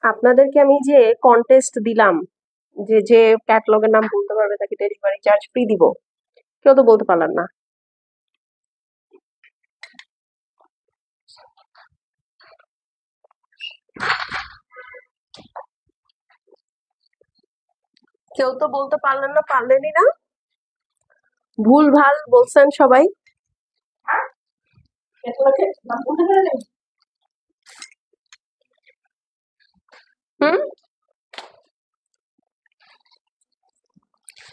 আপনাদেরকে আমি যে কন্টেস্ট দিলাম যে যে ক্যাটালগের নাম বলতে পারবে তাকে ডেলিভারি চার্জ ফ্রি দিব, কেউ তো বলতে পারলেন না। কেউ তো বলতে পারলেন না, পারলেনই না, ভুল ভাল বলছেন সবাই। হুম,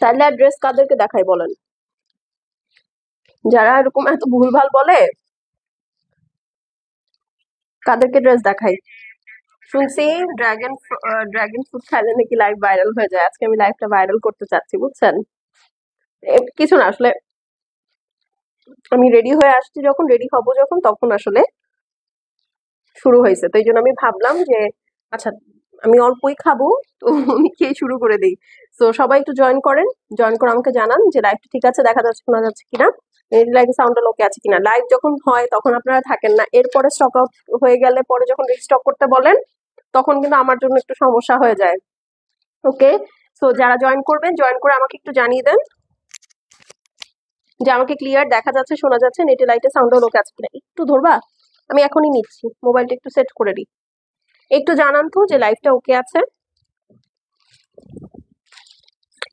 তাহলে অ্যাড্রেস কাদেরকে দেখাই বলেন? যারা এরকম এত ভুল ভাল বলে কাদেরকে ড্রেস দেখাই? শুনছি ড্রাগন ফ্রুট খাইলে নাকি লাইভ ভাইরাল হয়ে যায়। আজকে আমি লাইভটা ভাইরাল করতে চাচ্ছি, বুঝছেন? কিছু না আসলে, আমি রেডি হয়ে আসছি, যখন রেডি হব যখন তখন আসলে শুরু হয়েছে, তো এই জন্য আমি ভাবলাম যে আচ্ছা আমি অল্পই খাবো, তো আমি খেয়ে শুরু করে দিই। তো সবাই একটু জয়েন করেন, জয়েন করে আমাকে জানান যে লাইভটা ঠিক আছে, দেখা যাচ্ছে শোনা যাচ্ছে কিনা, লাইভে সাউন্ডটা ওকে আছে কিনা। লাইভ যখন হয় তখন আপনারা থাকেন না, এরপরে স্টক আউট হয়ে গেলে পরে যখন রিস্টক করতে বলেন তখন কিন্তু আমার জন্য একটু সমস্যা হয়ে যায়। ওকে, সো যারা জয়েন করবেন জয়েন করে আমাকে একটু জানিয়ে দেন যে আমাকে ক্লিয়ার দেখা যাচ্ছে, শোনা যাচ্ছে, নেটে লাইটে সাউন্ডও ওকে আছে কিনা। একটু ধরবা, আমি এখনই নিচ্ছি, মোবাইলটা একটু সেট করে দিই। একটু জানান তো যে লাইভটা ওকে আছে,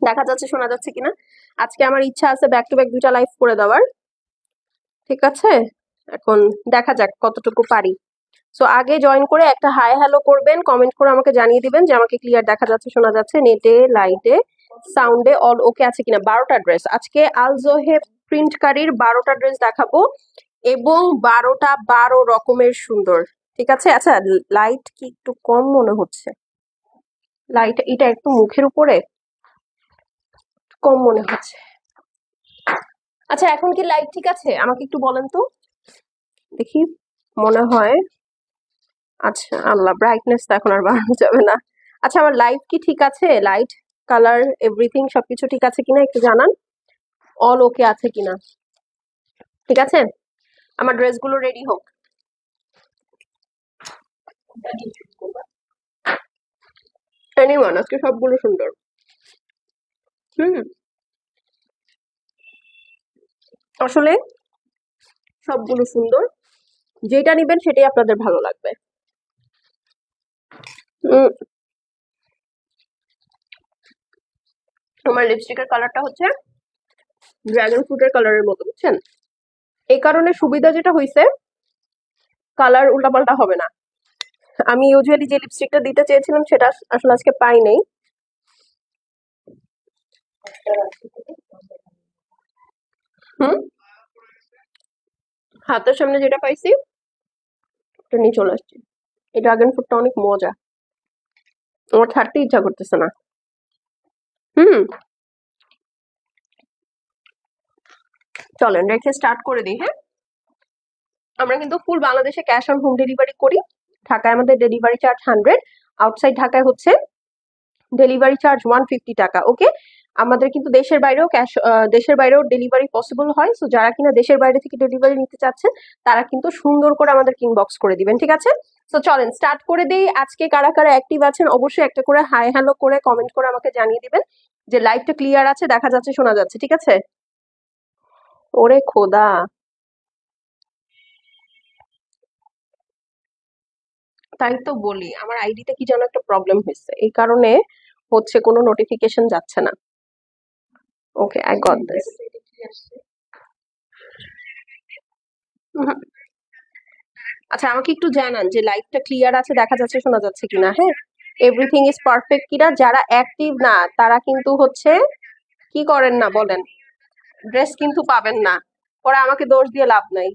দেখা যাচ্ছে শোনা যাচ্ছে কিনা। আজকে আমার ইচ্ছা আছে ব্যাক টু ব্যাক 2টা লাইভ করে দেওয়ার, ঠিক আছে? এখন দেখা যাক কতটুকু পারি। সো আগে জয়েন করে একটা হাই হ্যালো করবেন, কমেন্ট করে আমাকে জানিয়ে দিবেন যে আমাকে ক্লিয়ার দেখা যাচ্ছে, শোনা যাচ্ছে, নেটে লাইটে সাউন্ডে অল ওকে আছে কিনা। 12টা ড্রেস আজকে আল জোহেব প্রিন্টকারীর 12টা ড্রেস দেখাবো, এবং 12টা 12 রকমের সুন্দর, ঠিক আছে? আচ্ছা, লাইট কি একটু কম মনে হচ্ছে? লাইট এটা একটু মুখের উপরে কম মনে হচ্ছে। আচ্ছা এখন কি লাইট ঠিক আছে? আমাকে একটু বলেন তো দেখি, মনে হয়। আচ্ছা, আল্লাহ, ব্রাইটনেস তো এখন আর বাড়ানো যাবে না। আচ্ছা আমার লাইট কি ঠিক আছে? লাইট, কালার, এভরিথিং সবকিছু ঠিক আছে কিনা একটু জানান, অল ওকে আছে কিনা, ঠিক আছে? আমার ড্রেসগুলো রেডি হোক। এনিওয়ান, আজকে সবগুলো সুন্দর। হুম, আসলে সবগুলো সুন্দর, যেটা নিবেন সেটাই আপনাদের ভালো লাগবে। উম, আমার লিপস্টিকের কালারটা হচ্ছে ড্রাগন ফ্রুটের কালারের মতো, বুঝছেন? এই কারণে সুবিধা যেটা হয়েছে, কালার উল্টাপাল্টা হবে না। আমি ইউজুয়ালি যে লিপস্টিকটা দিতে চেয়েছিলাম সেটা আসলে আজকে পাই নাই। হুম, হাতের সামনে যেটা পাইছি ওটা নিয়ে চলে আসছি। এই ড্রাগন ফ্রুটটা অনেক মজা, আমার ছাড়তে ইচ্ছা করতেছে না। হুম, চলেন রেখে স্টার্ট করে দিই। হ্যাঁ, আমরা কিন্তু ফুল বাংলাদেশে ক্যাশ অন হোম ডেলিভারি করি। ঢাকায় আমাদের ডেলিভারি চার্জ 100, আউটসাইড ঢাকায় হচ্ছে ডেলিভারি চার্জ 150 টাকা। ওকে, আমাদের কিন্তু দেশের বাইরেও ডেলিভারি পসিবল হয়। সো যারা কিনা দেশের বাইরে থেকে ডেলিভারি নিতে চাচ্ছেন তারা কিন্তু সুন্দর করে আমাদের ইনবক্স করে দিবেন, ঠিক আছে? সো চলেন স্টার্ট করে দেই। আজকে কারা কারা অ্যাক্টিভ আছেন অবশ্যই একটা করে হাই হ্যালো করে কমেন্ট করে আমাকে জানিয়ে দিবেন যে লাইভটা ক্লিয়ার আছে, দেখা যাচ্ছে, শোনা যাচ্ছে, ঠিক আছে? ওরে খোদা, তাই তো বলি আমার আইডিতে কি যেন একটা প্রবলেম হয়েছে, এই কারণে হচ্ছে কোনো নোটিফিকেশন যাচ্ছে না। ওকে, আই গট দিস। আচ্ছা আমাকে একটু জানান যে লাইভটা ক্লিয়ার আছে, দেখা যাচ্ছে, শোনা যাচ্ছে কিনা। হ্যাঁ, এভরিথিং ইজ পারফেক্ট কিনা। যারা অ্যাক্টিভ না তারা কিন্তু হচ্ছে কি করেন না বলেন, ড্রেস কিন্তু পাবেন না, পরে আমাকে দোষ দিয়ে লাভ নাই।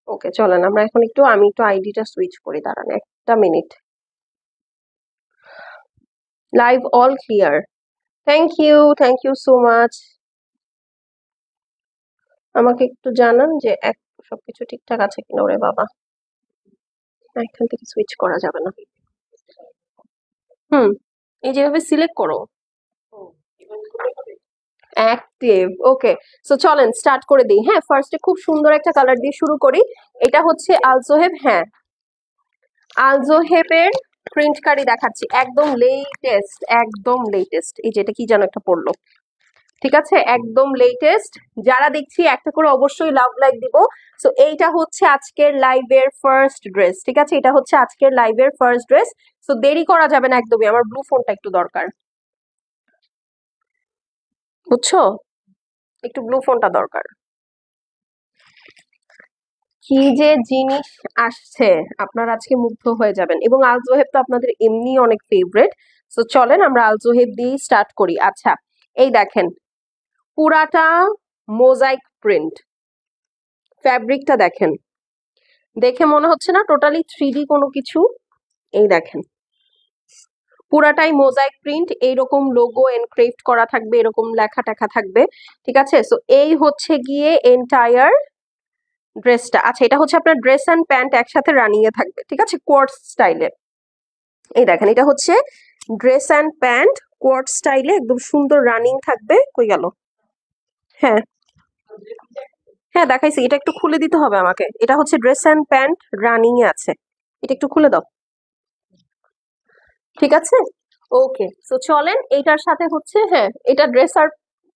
ওকে চলেন আমরা এখন একটু, আমি একটু আইডিটা সুইচ করি, দাঁড়ান একটা minute. Live all clear, thank you so much. আমাকে একটু জানান যে সবকিছু ঠিকঠাক আছে কিনা। ওরে বাবা, এখান থেকে সুইচ করা যাবে না। হুম, এই যেভাবে সিলেক্ট করো অ্যাক্টিভ। ওকে, সো চলেন স্টার্ট করে দিই। হ্যাঁ, ফার্স্টে খুব সুন্দর একটা কালার দিয়ে শুরু করি। এটা হচ্ছে আলজোহেব, হ্যাঁ আলজোহেবের প্রিন্ট কারি দেখাচ্ছি, একদম লেটেস্ট, একদম লেটেস্ট। এই যেটা কি যেন একটা পড়লো, ঠিক আছে, একদম লেটেস্ট। যারা দেখছি একটা করে অবশ্যই লাভ লাইক দিব। সো এইটা হচ্ছে আজকের লাইভের ফার্স্ট ড্রেস, ঠিক আছে, এটা হচ্ছে আজকের লাইভের ফার্স্ট ড্রেস। সো দেরি করা যাবে না একদমই, আমার ব্লু ফোনটা একটু দরকার, বুঝছো, একটু ব্লু ফোনটা দরকার। কি যে জিনিস আসছে, আপনারা আজকে মুগ্ধ হয়ে যাবেন। এবং আলজোহেব তো আপনাদের এমনি অনেক ফেভারেট। সো চলেন আমরা আলজোহেব দিয়ে স্টার্ট করি। আচ্ছা, এই দেখেন পুরাটা মোজাইক প্রিন্ট, ফ্যাব্রিকটা দেখেন, দেখে মনে হচ্ছে না টোটালি 3D কোনো কিছু। এই দেখেন পুরাটাই মোজাইক প্রিন্ট, এইরকম লোগো এনক্রেভড করা থাকবে, এরকম লেখা টেখা থাকবে, ঠিক আছে। সো এই হচ্ছে গিয়ে এন্টায়ার ড্রেসটা। আচ্ছা, এটা হচ্ছে আপনার ড্রেস অ্যান্ড প্যান্ট একসাথে রানিং এ থাকবে, ঠিক আছে, কোয়ার্ট স্টাইলে। এই দেখেন এটা হচ্ছে ড্রেস অ্যান্ড প্যান্ট কোয়ার্ট স্টাইলে, একদম সুন্দর রানিং থাকবে। কই গেল? হ্যাঁ হ্যাঁ দেখাইছি, এটা একটু খুলে দিতে হবে আমাকে। এটা হচ্ছে ড্রেস অ্যান্ড প্যান্ট রানিং এ আছে, এটা একটু খুলে দাও, ঠিক আছে। ওকে, সো চলেন এইটার সাথে হচ্ছে, হ্যাঁ এটা ড্রেস আর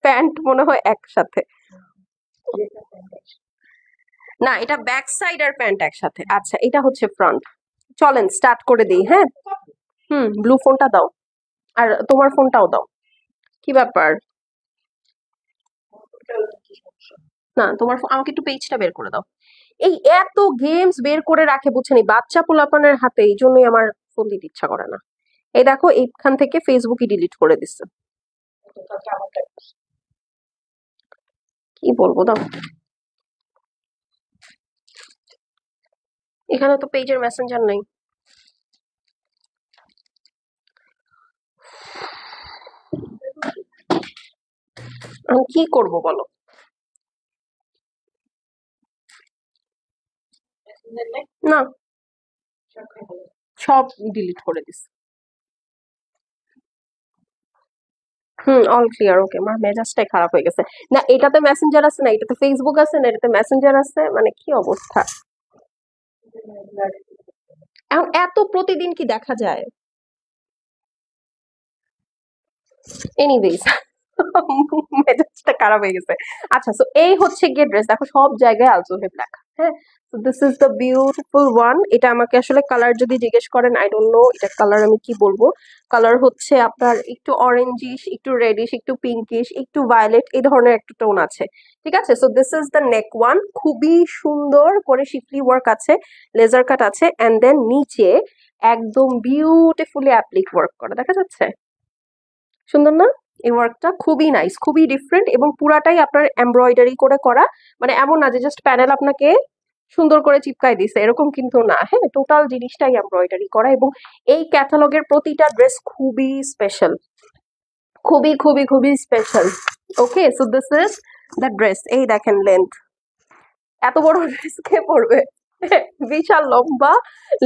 প্যান্ট মনে হয় একসাথে, না এটা ব্যাক সাইড আর প্যান্ট একসাথে। আচ্ছা, এটা হচ্ছে ফ্রন্ট। চলেন স্টার্ট করে দিই, হ্যাঁ। ব্লু ফোনটা দাও, আর তোমার ফোনটাও দাও। কি ব্যাপার? না তোমার আমাকে একটু পেজটা বের করে দাও। এই এত গেমস বের করে রাখে বুঝছেন, এই বাচ্চা পোলাপানের হাতে, এই জন্যই আমার ফোন দিতে ইচ্ছা করে না। এই দেখো এইখান থেকে ফেসবুকই ডিলিট করে দিচ্ছে, কি বলবো দাও। এখানে তো পেজের মেসেঞ্জার নেই, আমি কি করব বলো। না, সব ডিলিট করে দিস। All clear. ওকে, আমার মেজাজটাই খারাপ হয়ে গেছে। না এটাতে মেসেঞ্জার আছে, না এটাতে ফেসবুক আছে, না এটাতে মেসেঞ্জার আছে, মানে কি অবস্থা। এখন এত প্রতিদিন কি দেখা যায়? এনিওয়েজ মেজাজটা খারাপ হয়ে গেছে। আচ্ছা, সো এই হচ্ছে গিয়ে ড্রেস, দেখো সব জায়গায় আলজোহেব লেখা, হ্যাঁ। So this is the beautiful one. এটা আমাকে আসলে কালার যদি জিজ্ঞেস করেন, আই ডোন্ট নো এটা কালার আমি কি বলবো। কালার হচ্ছে আপনার একটু অরেঞ্জিশ, একটু রেডিশ, একটু পিঙ্কিশ, একটু ভায়োলেট, এই ধরনের একটা টোন আছে, ঠিক আছে। So this is the neck one, খুবই সুন্দর করে শিফলি ওয়ার্ক আছে, লেজার কাট আছে, এন্ড দেন নিচে একদম বিউটিফুলি অ্যাপ্লিক ওয়ার্ক করা, দেখা যাচ্ছে, সুন্দর না? এই ওয়ার্কটা খুবই নাইস, খুবই ডিফারেন্ট, এবং পুরাটাই আপনার এমব্রয়ডারি করে করা। মানে এমন না যে জাস্ট প্যানেল আপনাকে সুন্দর করে চিপকাই দিছে, এরকম কিন্তু না, হ্যাঁ, টোটাল জিনিসটাই এমব্রয়ডারি করা। এবং এই ক্যাটালগের প্রতিটা ড্রেস খুবই স্পেশাল, খুবই খুবই খুবই special. Okay, so this is the dress. এই দেখেন লেন্থ, এত বড় ড্রেস কে পরবে? বিশাল লম্বা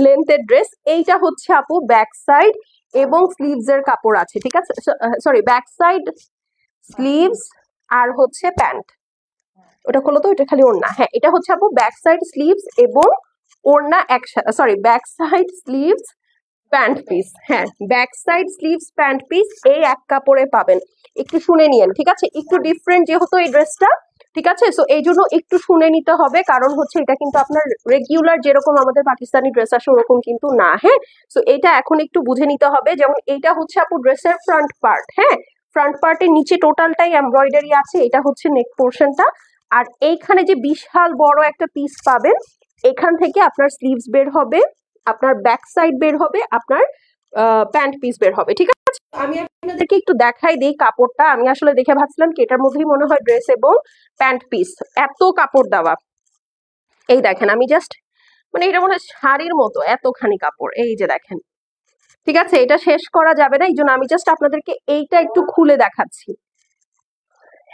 লেন্থের ড্রেস। এইটা হচ্ছে আপু ব্যাক সাইড এবং স্লিভস এর কাপড় আছে, ঠিক আছে, সরি ব্যাক সাইড স্লিভস আর হচ্ছে প্যান্ট। ওটা খোলো তো, এটা খালি ওড়না। হ্যাঁ, এটা হচ্ছে আপু ব্যাক সাইড স্লিভস এবং ওড়না একসাথে, sorry back side sleeves pant piece, হ্যাঁ back side sleeves pant piece এই এক কাপড়ে পাবেন। একটু শুনে নিয়েন, ঠিক আছে, একটু ডিফারেন্ট যেহেতু এই ড্রেসটা, ঠিক আছে। সো এই জন্য একটু শুনে নিতে হবে, কারণ হচ্ছে এটা কিন্তু আপনার রেগুলার যেরকম আমাদের পাকিস্তানি ড্রেস আসে ওরকম কিন্তু না, হ্যাঁ। সো এটা এখন একটু বুঝে নিতে হবে। যেমন এইটা হচ্ছে আপু ড্রেসের ফ্রন্ট পার্ট, হ্যাঁ, ফ্রন্ট পার্টের নিচে টোটালটাই এমব্রয়ডারি আছে, এটা হচ্ছে নেক পোর্শনটা। আর এইখানে যে বিশাল বড় একটা পিস পাবেন, এখান থেকে আপনার স্লিভস বের হবে, আপনার ব্যাক সাইড বের হবে, আপনার প্যান্ট পিস বের হবে, ঠিক আছে। আমি আপনাদেরকে একটু দেখাই দিই কাপড়টা। আমি আসলে দেখে ভাবছিলাম কি এটার মধ্যেই মনে হয় ড্রেস এবং প্যান্ট পিস, এত কাপড় দেওয়া। এই দেখেন আমি জাস্ট, মানে এটা মনে হয় শাড়ির মতো, এতখানি কাপড়। এই যে দেখেন, ঠিক আছে, এটা শেষ করা যাবে না, এই জন্য আমি জাস্ট আপনাদেরকে এইটা একটু খুলে দেখাচ্ছি।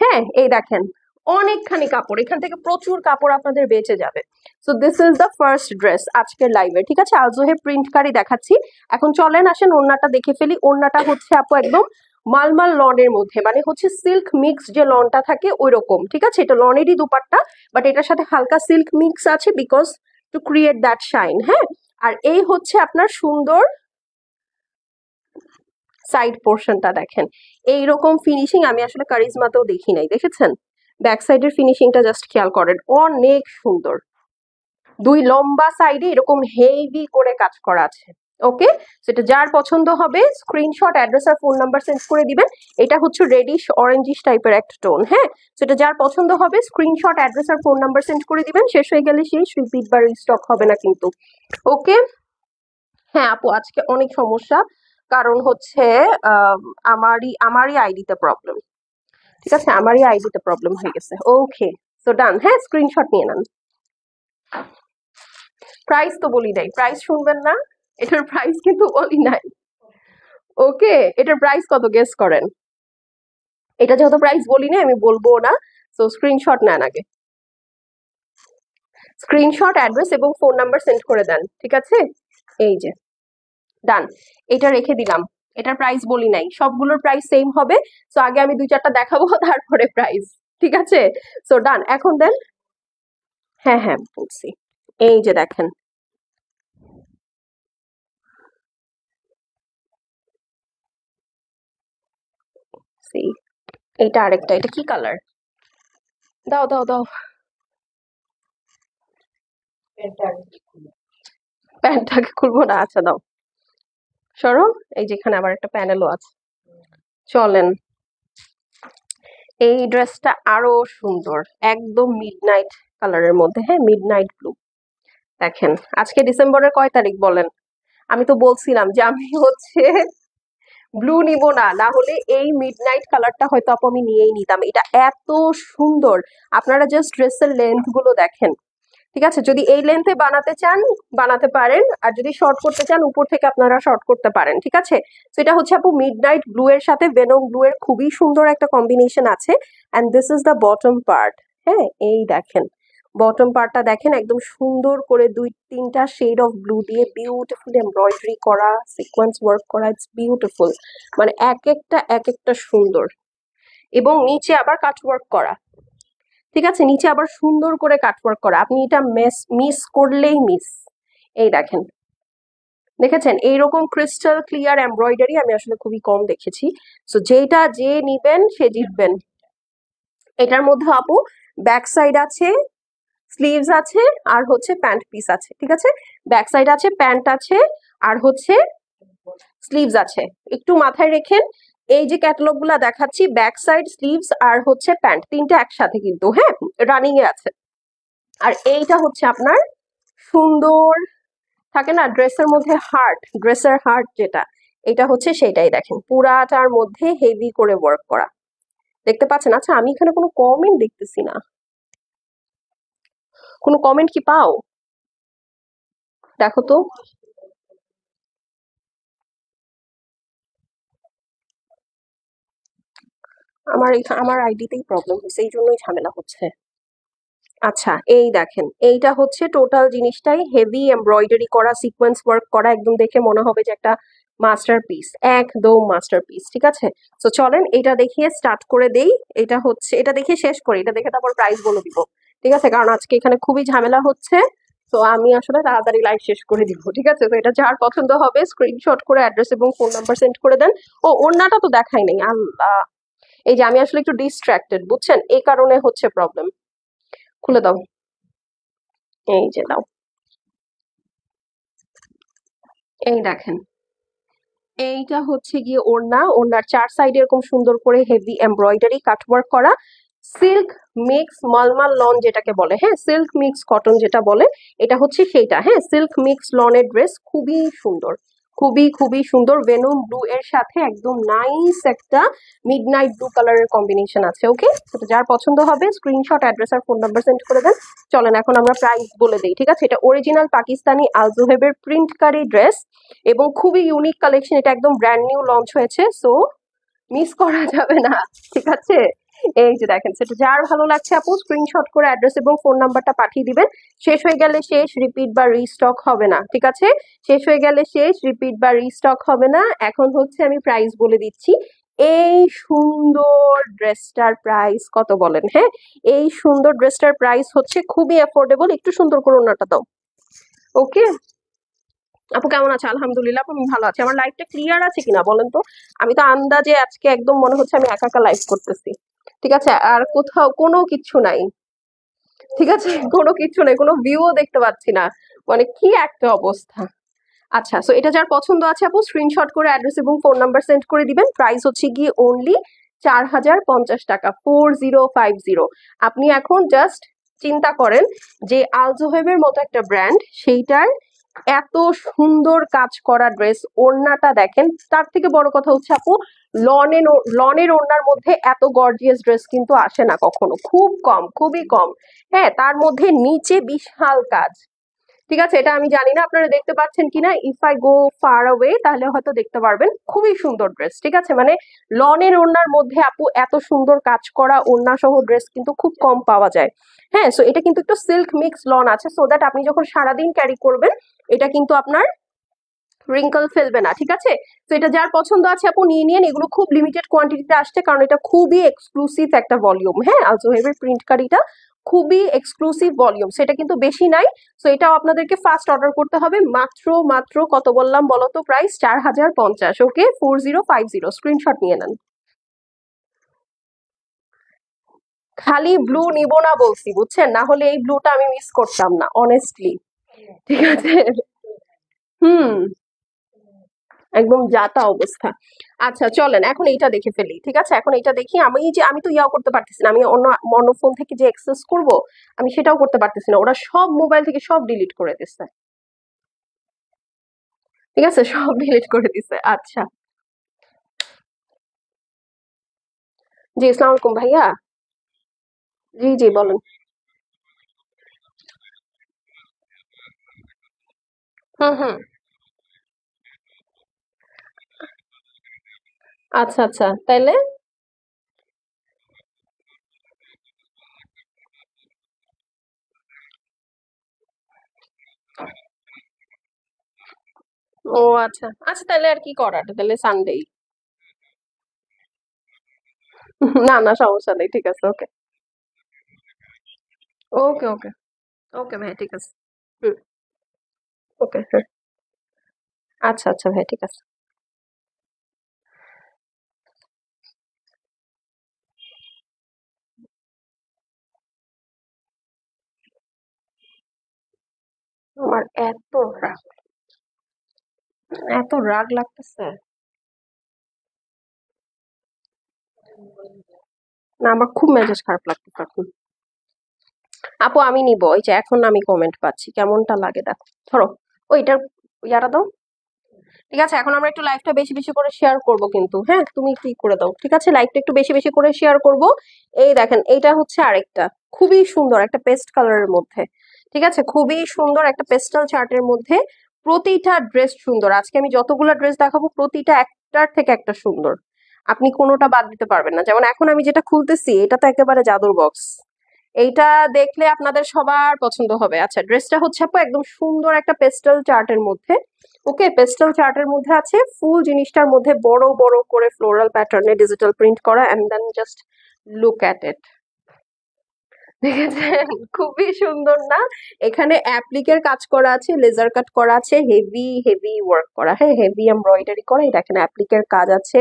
হ্যাঁ, এই দেখেন অনেকখানি কাপড়, এখান থেকে প্রচুর কাপড় আপনাদের বেঁচে যাবে। So this is the first dress আজকের লাইভে, ঠিক আছে। আলজোহে প্রিন্ট কারি দেখাচ্ছি। এখন চলেন আসেন ওড়নাটা দেখে ফেলি। ওড়নাটা হচ্ছে আপু একদম মালমাল লনের মধ্যে, মানে হচ্ছে সিল্ক মিক্স যে লনটা থাকে ওই রকম, ঠিক আছে। এটা লনেরই দুপাট্টা, বাট এটার সাথে হালকা সিল্ক মিক্স আছে because to create that shine, হ্যাঁ। আর এই হচ্ছে আপনার সুন্দর সাইড পোর্শনটা দেখেন, এইরকম ফিনিশিং আমি আসলে কারিজমাতেও দেখি নাই, দেখেছেন? ব্যাক সাইডের ফিনিশিংটা জাস্ট খেয়াল করেন, অনেক সুন্দর। দুই লম্বা সাইডে এরকম হেভি করে কাজ করা আছে। ওকে, সেটা যার পছন্দ হবে স্ক্রিনশট, অ্যাড্রেস আর ফোন নাম্বার সেন্ড করে দিবেন। এটা হচ্ছে রেডিশ অরেঞ্জিশ টাইপের একটা টোন। হ্যাঁ, সেটা যার পছন্দ হবে স্ক্রিনশট, অ্যাড্রেস আর ফোন নাম্বার সেন্ড করে দিবেন। শেষ হয়ে গেলে সেই রিপিট বা রিস্টক হবে না কিন্তু। ওকে, হ্যাঁ আপু আজকে অনেক সমস্যা, কারণ হচ্ছে আমারই আইডিতে প্রবলেম। ঠিক আছে, আমারই আইডিতে প্রবলেম হয়ে গেছে। ওকে, সো ডান। হ্যাঁ, স্ক্রিনশট নিয়ে নেন। প্রাইস তো বলি নাই, প্রাইস শুনবেন না? এটার প্রাইস কিন্তু বলি নাই। ওকে, এটার প্রাইস কত গেস করেন? এটা যেহেতু প্রাইস বলি নাই আমি বলবো না, সো স্ক্রিনশট নেন আগে। স্ক্রিনশট, অ্যাড্রেস এবং ফোন নাম্বার সেন্ড করে দেন, ঠিক আছে? এই যে ডান, এটা রেখে দিলাম। এটার প্রাইস বলি নাই, সবগুলোর প্রাইস সেম হবে। সো আগে আমি 2-4টা দেখাবো, তারপরে প্রাইস, ঠিক আছে? সো ডান, এখন দেন। হ্যাঁ হ্যাঁ বলছি, এই যে দেখেন, এইটা আরেকটা, এটা কি কালার? দাও দাও দাও, প্যান্টটাকে খুলবো না, আচ্ছা দাও, সরো। এই যেখানে আবার একটা প্যানেলও আছে, চলেন। এই ড্রেসটা আরো সুন্দর, একদম মিডনাইট কালারের মধ্যে। হ্যাঁ, মিডনাইট ব্লু। দেখেন, আজকে ডিসেম্বরের কয় তারিখ বলেন? আমি তো বলছিলাম যে আমি হচ্ছে ব্লু নিব না, না হলে এই মিডনাইট কালারটা হয়তো আপু আমি নিয়েই নিতাম। এটা এত সুন্দর, আপনারা জাস্ট ড্রেসের লেন্থ গুলো দেখেন। ঠিক আছে, যদি এই লেন্থে বানাতে চান বানাতে পারেন, আর যদি শর্ট করতে চান উপর থেকে আপনারা শর্ট করতে পারেন। ঠিক আছে, তো এটা হচ্ছে আপু মিডনাইট ব্লু এর সাথে ভেনম ব্লু এর খুবই সুন্দর একটা কম্বিনেশন আছে। And this is the bottom part. হ্যাঁ, এই দেখেন বটম পার্টটা দেখেন, একদম সুন্দর করে 2-3টা শেড অফ ব্লু দিয়ে বিউটিফুল এমব্রয়ডারি করা, সিকোয়েন্স ওয়ার্ক করা, ইটস বিউটিফুল। মানে এক একটা সুন্দর, এবং নিচে আবার কাট ওয়ার্ক করা। ঠিক আছে, নিচে আবার সুন্দর করে কাটওয়ার্ক করা, আপনি এটা মিস করলেই মিস। এই দেখেন, দেখেছেন এইরকম ক্রিস্টাল ক্লিয়ার এমব্রয়ডারি আমি আসলে খুবই কম দেখেছি। সো যেটা যে নিবেন সে জিতবেন। এটার মধ্যে আপু ব্যাক সাইড আছে, স্লিভস আছে, আর হচ্ছে প্যান্ট পিস আছে। ঠিক আছে, ব্যাক সাইড আছে, প্যান্ট আছে, আর হচ্ছে স্লিভস আছে। একটু মাথায় রেখেন, এই যে ক্যাটালগ গুলা দেখাচ্ছি, ব্যাক সাইড, স্লিভস আর হচ্ছে প্যান্ট, তিনটা একসাথে কিন্তু। হ্যাঁ, রানিং এ আছে। আর এইটা হচ্ছে আপনার সুন্দর থাকে না ড্রেসের মধ্যে হার্ট, ড্রেসের হার্ট যেটা, এটা হচ্ছে সেটাই। দেখেন পুরাটার মধ্যে হেভি করে ওয়ার্ক করা, দেখতে পাচ্ছেন? আচ্ছা, আমি এখানে কোনো কমেন্ট দেখতেছি না, কোনো কমেন্ট কি পাও? দেখো তো। আমার আইডিতেই প্রবলেম হচ্ছে, এই জন্যই ঝামেলা হচ্ছে। আচ্ছা, এই দেখেন, এইটা হচ্ছে টোটাল জিনিসটাই হেভি এমব্রয়ডারি করা, সিকোয়েন্স ওয়ার্ক করা, একদম দেখে মনে হবে যে একটা মাস্টারপিস, একদম মাস্টারপিস। ঠিক আছে, তো চলেন এটা দেখিয়ে স্টার্ট করে দেই। এটা হচ্ছে, এটা দেখিয়ে শেষ করি, এটা দেখে তারপর প্রাইস বলে দিব। ঠিক আছে, কারণ আজকে এখানে খুবই ঝামেলা হচ্ছে, তো আমি আসলে তাড়াতাড়ি লাইভ শেষ করে দিব। ঠিক আছে, তো এটা যার পছন্দ হবে স্ক্রিনশট করে অ্যাড্রেস এবং ফোন নাম্বার সেন্ড করে দেন। ও, ওড়নাটা তো দেখাই নাই, আল্লাহ। এই যে আমি আসলে একটু ডিস্ট্রাক্টেড, বুঝছেন, এই কারণে হচ্ছে প্রবলেম। খুলে দাও, এই যে দাও, এই দেখেন, এইটা হচ্ছে গিয়ে ওড়না। ওড়নার 4 সাইডে এরকম সুন্দর করে হেভি এমব্রয়ডারি কাটওয়ার্ক করা, সিল্ক মিক্স মালমাল লন যেটাকে বলে, হ্যাঁ সিল্ক মিক্স কটন যেটা বলে, এটা হচ্ছে সেইটা। হ্যাঁ, সিল্ক মিক্স লনের ড্রেস, খুবই সুন্দর, খুবই খুবই সুন্দর। ভেনম ব্লু এর সাথে একদম নাইস একটা মিডনাইট ব্লু কালারের কম্বিনেশন আছে। ওকে, তো যার পছন্দ হবে স্ক্রিনশট, অ্যাড্রেস আর ফোন নাম্বার সেন্ড করে দেন। চলেন এখন আমরা প্রাইস বলে দিই। ঠিক আছে, এটা অরিজিনাল পাকিস্তানি আলজোহেবের প্রিন্টকারী ড্রেস এবং খুবই ইউনিক কালেকশন, এটা একদম ব্র্যান্ড নিউ লঞ্চ হয়েছে, সো মিস করা যাবে না। ঠিক আছে, এই যে দেখেন, সেটা যার ভালো লাগছে আপু স্ক্রিনশট করে অ্যাড্রেস এবং ফোন নাম্বারটা পাঠিয়ে দিবেন। শেষ হয়ে গেলে শেষ, রিপিট বা রিস্টক হবে না। ঠিক আছে, শেষ হয়ে গেলে শেষ, রিপিট বা রিস্টক হবে না। এখন হচ্ছে আমি প্রাইস বলে দিচ্ছি। এই সুন্দর ড্রেসটার প্রাইস কত বলেন? হ্যাঁ, এই সুন্দর ড্রেসটার প্রাইস হচ্ছে খুবই অ্যাফোর্ডেবল। একটু সুন্দর করে ওনাটা দাও। ওকে, আপু কেমন আছে? আলহামদুলিল্লাহ আপু, আমি ভালো আছি। আমার লাইফটা ক্লিয়ার আছে কিনা বলেন তো? আমি তো আন্দাজে আজকে একদম মনে হচ্ছে আমি একা একা লাইভ করতেছি। ঠিক আছে, আর কোথাও কোনো কিচ্ছু নাই। ঠিক আছে, কোনো কিচ্ছু নাই, কোনো ভিউও দেখতে পাচ্ছি না। মানে কি একটা অবস্থা। আচ্ছা, সো এটা যার পছন্দ আছে আপু স্ক্রিনশট করে অ্যাড্রেস এবং ফোন নাম্বার সেন্ড করে দিবেন। প্রাইস হচ্ছে গিয়ে অনলি 4050 টাকা, 4050। আপনি এখন জাস্ট চিন্তা করেন যে আলজোহেবের মতো একটা ব্র্যান্ড, সেইটার এত সুন্দর কাজ করা ড্রেস, ওড়নাটা দেখেন। তার থেকে বড় কথা হচ্ছে আপু, লনের লনের ওড়নার মধ্যে এত গর্জিয়াস ড্রেস কিন্তু আসে না কখনো, খুব কম, খুবই কম। হ্যাঁ, তার মধ্যে নিচে বিশাল কাজ। ঠিক আছে, এটা আমি জানি না আপনারা দেখতে পাচ্ছেন কিনা। If I go far away তাহলে হয়তো দেখতে পারবেন। খুবই সুন্দর ড্রেস, ঠিক আছে, মানে লনের ওড়নার মধ্যে আপু এত সুন্দর কাজ করা ওড়না সহ ড্রেস কিন্তু খুব কম পাওয়া যায়। হ্যাঁ, সো এটা কিন্তু একটু সিল্ক মিক্স লন আছে, সো দ্যাট আপনি যখন সারাদিন ক্যারি করবেন এটা কিন্তু আপনার রিঙ্কল ফেলবে না। ঠিক আছে, তো এটা যার পছন্দ আছে আপু নিয়ে নিন। এগুলো খুব লিমিটেড কোয়ান্টিটিতে আসছে, কারণ এটা খুবই এক্সক্লুসিভ একটা ভলিউম। হ্যাঁ, আলজোহেবের প্রিন্ট কারিটা খুবই এক্সক্লুসিভ ভলিউম, সেটা কিন্তু বেশি নাই। তো এটাও আপনাদেরকে ফার্স্ট অর্ডার করতে হবে। মাত্র মাত্র কত বললাম বলো তো? প্রাইস 4050। ওকে, 4050, স্ক্রিনশট নিয়ে নেন। খালি ব্লু নিব না বলছি, বুঝছেন? না হলে এই ব্লুটা আমি মিস করতাম না অনেস্টলি। ঠিক আছে। হুম, একদম যাতা অবস্থা। আচ্ছা চলেন এখন এইটা দেখে ফেলি। ঠিক আছে, এখন এইটা দেখি। আমি তো ইয়াও করতে পারতেছি না, আমি অন্য অন্য ফোন থেকে যে অ্যাক্সেস করব আমি সেটাও করতে পারতেছি না। ওরা সব মোবাইল থেকে সব ডিলিট করে দিচ্ছে। ঠিক আছে, সব ডিলিট করে দিচ্ছে। আচ্ছা, জি আসসালামু আলাইকুম ভাইয়া। জি জি বলেন। হুম হুম। আচ্ছা আচ্ছা, তাইলে? ও আচ্ছা আচ্ছা, তাহলে আর কি করার, তাহলে সানডেই। না না, সমস্যা নেই, ঠিক আছে। ওকে ওকে ওকে। ওকে ভাই, ঠিক আছে। হুম। ওকে হ্যাঁ। আচ্ছা আচ্ছা ভাই, ঠিক আছে। আমার এত রাগ লাগতেছে। না, আমার খুব মেজাজ খারাপ লাগতেছে এখন। আপু আমি নিব, ওই যে এখন আমি কমেন্ট পাচ্ছি, কেমনটা লাগে দেখো। ধরো ওইটার ইয়াটা দাও। ঠিক আছে, এখন আমরা একটু লাইভটা বেশি বেশি করে শেয়ার করব কিন্তু। হ্যাঁ, তুমি কি করে দাও, ঠিক আছে, লাইভটা একটু বেশি বেশি করে শেয়ার করব। এই দেখেন, এইটা হচ্ছে আরেকটা খুবই সুন্দর একটা পেস্ট কালারের মধ্যে। ঠিক আছে, খুবই সুন্দর একটা পেস্টাল চার্টের মধ্যে। প্রতিটা ড্রেস সুন্দর। আজকে আমি যতগুলো ড্রেস দেখাবো প্রতিটা একটার থেকে একটা সুন্দর। আপনি কোনোটা বাদ দিতে পারবেন না। যেমন এখন আমি যেটা খুলতেছি এটা তো একেবারে জাদুর বক্স। এইটা দেখলে আপনাদের সবার পছন্দ হবে। আচ্ছা, ড্রেসটা হচ্ছে আপু একদম সুন্দর একটা পেস্টেল চার্টের মধ্যে। ওকে, পেস্টেল চার্টের মধ্যে আছে, ফুল জিনিসটার মধ্যে বড় বড় করে ফ্লোরাল প্যাটার্নে ডিজিটাল প্রিন্ট করা, and then just look at it. দেখেছেন? খুবই সুন্দর না? এখানে অ্যাপ্লিকের কাজ করা আছে, লেজার কাট করা আছে, হেভি হেভি ওয়ার্ক করা, হ্যাঁ হেভি এমব্রয়ডারি করা। এই দেখেন অ্যাপ্লিকের কাজ আছে,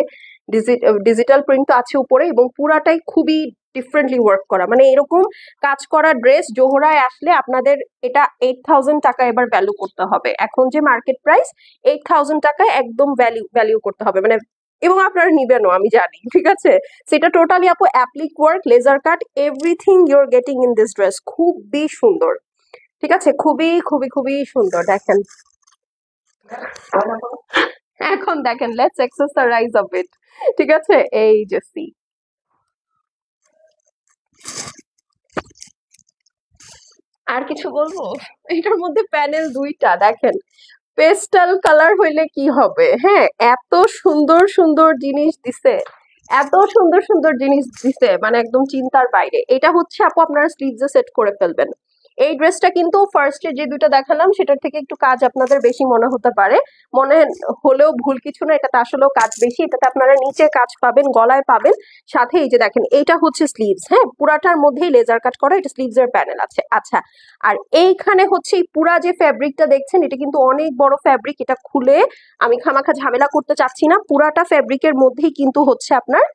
ডিজিটাল প্রিন্ট তো আছে উপরে, এবং পুরাটাই খুবই ডিফারেন্টলি ওয়ার্ক করা। মানে এরকম কাজ করা ড্রেস জোহরায় আসলে আপনাদের এটা 8000 টাকা এবার ভ্যালু করতে হবে। এখন যে মার্কেট প্রাইস 8000 টাকায় একদম ভ্যালু ভ্যালু করতে হবে মানে। এবং আপনারা নিবেনও আমি জানি। ঠিক আছে, সেটা টোটালি আপু applique work, laser cut, everything you are getting in this dress. খুবই সুন্দর। ঠিক আছে, খুবই খুবই খুবই সুন্দর। দেখেন এখন দেখেন, লেটস এক্সারসাইজ অফ ইট। ঠিক আছে, এই যে সি। আর কিছু বলবো? এটার মধ্যে প্যানেল দুইটা দেখেন। পেস্টাল কালার হইলে কি হবে? হ্যাঁ, এত সুন্দর সুন্দর জিনিস দিছে, এত সুন্দর সুন্দর জিনিস দিছে, মানে একদম চিন্তার বাইরে। এটা হচ্ছে আপু আপনারা স্লিভসে সেট করে ফেলবেন। এই ড্রেসটা কিন্তু ফার্স্টে যে দুটো দেখালাম সেটার থেকে একটু কাজ আপনাদের বেশি মনে হতে পারে, মনে হলেও ভুল কিছু না, এটাতে আসলেও কাজ বেশি। এটাতে আপনারা নিচে কাজ পাবেন, গলায় পাবেন, সাথে এই যে দেখেন এইটা হচ্ছে স্লিভস, হ্যাঁ পুরাটার মধ্যেই লেজার কাট করা, এটা স্লিভস এর প্যানেল আছে। আচ্ছা, আর এইখানে হচ্ছে এই পুরা যে ফ্যাব্রিকটা দেখছেন এটা কিন্তু অনেক বড় ফ্যাব্রিক, এটা খুলে আমি খামাখা ঝামেলা করতে চাচ্ছি না। পুরাটা ফ্যাব্রিকের মধ্যেই কিন্তু হচ্ছে আপনার,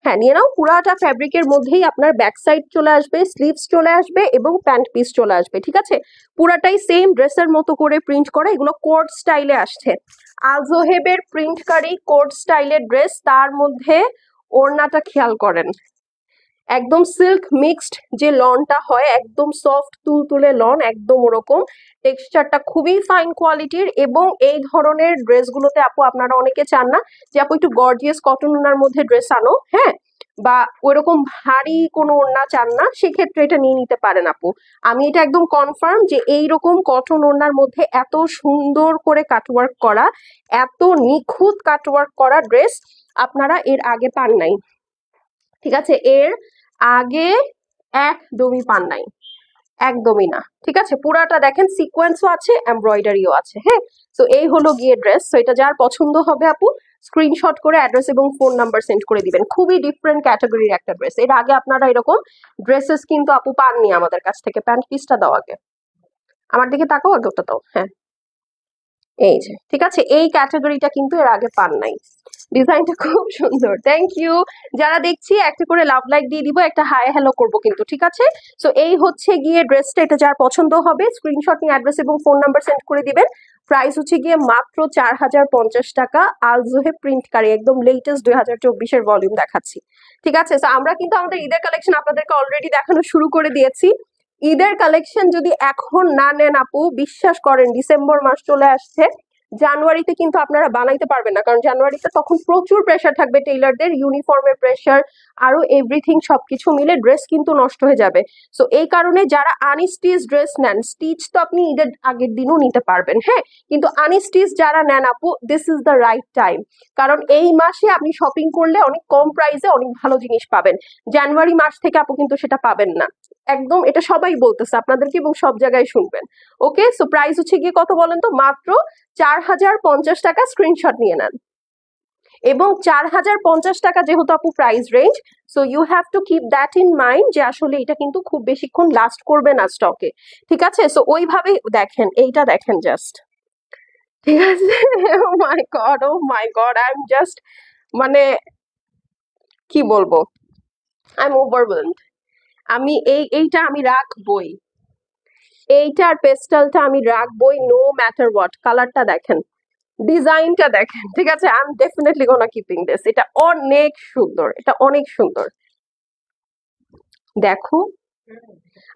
হ্যাঁ নিয়ে নাও, পুরাটা ফ্যাব্রিকের মধ্যেই আপনার ব্যাক সাইড চলে আসবে, স্লিভস চলে আসবে এবং প্যান্ট পিস চলে আসবে, ঠিক আছে। পুরাটাই সেম ড্রেসের মতো করে প্রিন্ট করা, এগুলো কোট স্টাইলে আসছে। আজোহেবের প্রিন্টকারী কোট স্টাইলের ড্রেস, তার মধ্যে ওড়নাটা খেয়াল করেন, একদম সিল্ক মিক্সড যে লনটা হয়, একদম সফট তুলতুলে লন, একদম ওরকম টেক্সচারটা খুবই ফাইন কোয়ালিটির। এবং এই ধরনের ড্রেসগুলোতে আপু আপনারা অনেকে চান না যে আপু একটু গর্জিয়াস কটন ওড়নার মধ্যে ড্রেস আনো, হ্যাঁ, বা ওইরকম ভারী কোনো ওড়না চান না, সেক্ষেত্রে এটা নিয়ে নিতে পারেন আপু। আমি এটা একদম কনফার্ম যে এইরকম কটন ওড়নার মধ্যে এত সুন্দর করে কাটওয়ার্ক করা, এত নিখুঁত কাটওয়ার্ক করা ড্রেস আপনারা এর আগে পান নাই, ঠিক আছে, এর আগে একদমই পান নাই, একদমই না, ঠিক আছে। পুরাটা দেখেন সিকোয়েন্সও আছে, এমব্রয়ডারিও আছে, হ্যাঁ। তো এই হলো গিয়ে ড্রেস। তো এটা যার পছন্দ হবে আপু স্ক্রিনশট করে অ্যাড্রেস এবং ফোন নাম্বার সেন্ড করে দিবেন। খুবই ডিফারেন্ট ক্যাটাগরির একটা ড্রেস, এর আগে আপনারা এরকম ড্রেসেস কিন্তু আপু পাননি আমাদের কাছ থেকে। প্যান্ট পিসটা দাও আগে, আমার দিকে তাকাও, আগে ওটা দাও, হ্যাঁ এই যে, ঠিক আছে, এই ক্যাটাগরিটা কিন্তু এর আগে পান নাই। ডিজাইনটা খুব সুন্দর, থ্যাংক ইউ। যারা দেখছি একটা করে লাভ লাইক দিয়ে দিব, একটা হাই হ্যালো করবো কিন্তু, ঠিক আছে। সো এই হচ্ছে গিয়ে ড্রেসটা, এটা যার পছন্দ হবে স্ক্রিনশট নিয়ে অ্যাড্রেস এবং ফোন নাম্বার সেন্ড করে দিবেন। প্রাইস হচ্ছে গিয়ে মাত্র 4050 টাকা। আলজোহে প্রিন্টকারী, একদম লেটেস্ট 2024-এর ভলিউম দেখাচ্ছি, ঠিক আছে। সো আমরা কিন্তু আমাদের ঈদের কালেকশন আপনাদেরকে অলরেডি দেখানো শুরু করে দিয়েছি। ঈদের কালেকশন যদি এখন না নেন আপু, বিশ্বাস করেন ডিসেম্বর মাস চলে আসছে, জানুয়ারিতে কিন্তু আপনারা বানাইতে পারবেন না, কারণ জানুয়ারিতে তখন প্রচুর প্রেসার থাকবে টেইলারদের, ইউনিফর্মের প্রেসার, আরো এভরিথিং সবকিছু মিলে ড্রেস কিন্তু নষ্ট হয়ে যাবে। সো এই কারণে যারা আনস্টিচ ড্রেস নেন, স্টিচ তো আপনি ঈদের আগের দিনও নিতে পারবেন, হ্যাঁ, কিন্তু আনস্টিচ যারা নেন আপু, this is the right time, কারণ এই মাসে আপনি শপিং করলে অনেক কম প্রাইসে অনেক ভালো জিনিস পাবেন। জানুয়ারি মাস থেকে আপু কিন্তু সেটা পাবেন না, একদম, এটা সবাই বলতেছে আপনাদেরকে এবং সব জায়গায় শুনবেন। ওকে, সো প্রাইস হচ্ছে গিয়ে কত বলেন তো, মাত্র 4050 টাকা। স্ক্রিনশট নিয়ে নেন। এবং 4050 টাকা যেহেতু আপু price range, so you have to keep that in mind যে আসলে এটা কিন্তু খুব বেশিক্ষণ লাস্ট করবে না স্টকে, ঠিক আছে। সো ওইভাবে দেখেন, এইটা দেখেন জাস্ট, ঠিক আছে। Oh my god, oh my god, I am just, মানে কি বলবো, আই এম ওভারওয়েলমড। আমি এইটা আমি রাখবই, এইটার পেস্টালটা আমি রাখবই, নো ম্যাটার হোয়াট। কালারটা দেখেন, ডিজাইনটা দেখেন, ঠিক আছে, I am definitely gonna keeping this. এটা অনেক সুন্দর, এটা অনেক সুন্দর, দেখো।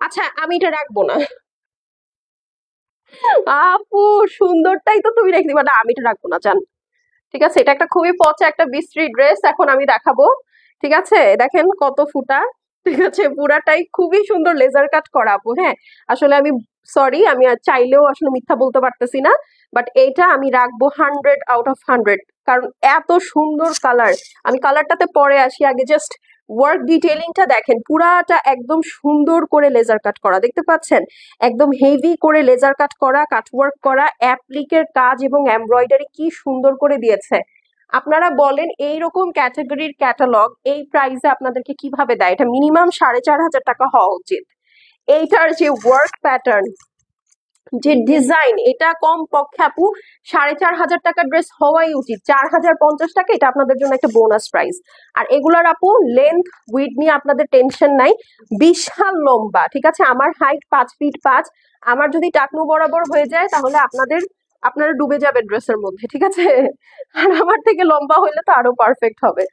আচ্ছা আমি এটা রাখবো না আপু, সুন্দরটাই তো তুমি রেখে দিবা না, আমি এটা রাখবো না জান, ঠিক আছে। এটা একটা খুবই পচা একটা বিশ্রী ড্রেস, এখন আমি দেখাবো, ঠিক আছে। দেখেন কত ফুটা, ঠিক আছে, পুরাটাই খুবই সুন্দর লেজার কাট করা আপু, হ্যাঁ। আসলে আমি সরি, আমি আর চাইলেও আসলে মিথ্যা বলতে পারতেছি না, বাট এইটা আমি রাখবো 100 out of 100, কারণ এত সুন্দর কালার। আমি কালারটাতে পরে আসি, আগে জাস্ট ওয়ার্ক ডিটেইলিংটা দেখেন, পুরাটা একদম সুন্দর করে লেজার কাট করা, দেখতে পাচ্ছেন, একদম হেভি করে লেজার কাট করা, কাটওয়ার্ক করা, অ্যাপ্লিকের কাজ এবং এমব্রয়ডারি কি সুন্দর করে দিয়েছে। আপনারা বলেন এইরকম ক্যাটাগরির ক্যাটালগ এই প্রাইসে আপনাদেরকে কিভাবে দেয়? এটা মিনিমাম 4500 টাকা হওয়া উচিত। এইটার যে ওয়ার্ক প্যাটার্ন, যে ডিজাইন, এটা কম পক্ষে আপু 4500 টাকার ড্রেস হওয়াই উচিত। 4050 টাকা এটা আপনাদের জন্য একটা বোনাস প্রাইস। আর এগুলার আপু লেন্থ উইড নিয়ে আপনাদের টেনশন নাই, বিশাল লম্বা, ঠিক আছে। আমার হাইট 5 ফিট 5, আমার যদি টাকনু বরাবর হয়ে যায় তাহলে আপনারা ডুবে যাবে ড্রেসের মধ্যে, ঠিক আছে। আর আমার থেকে লম্বা হইলে তো আরো পারফেক্ট হবে।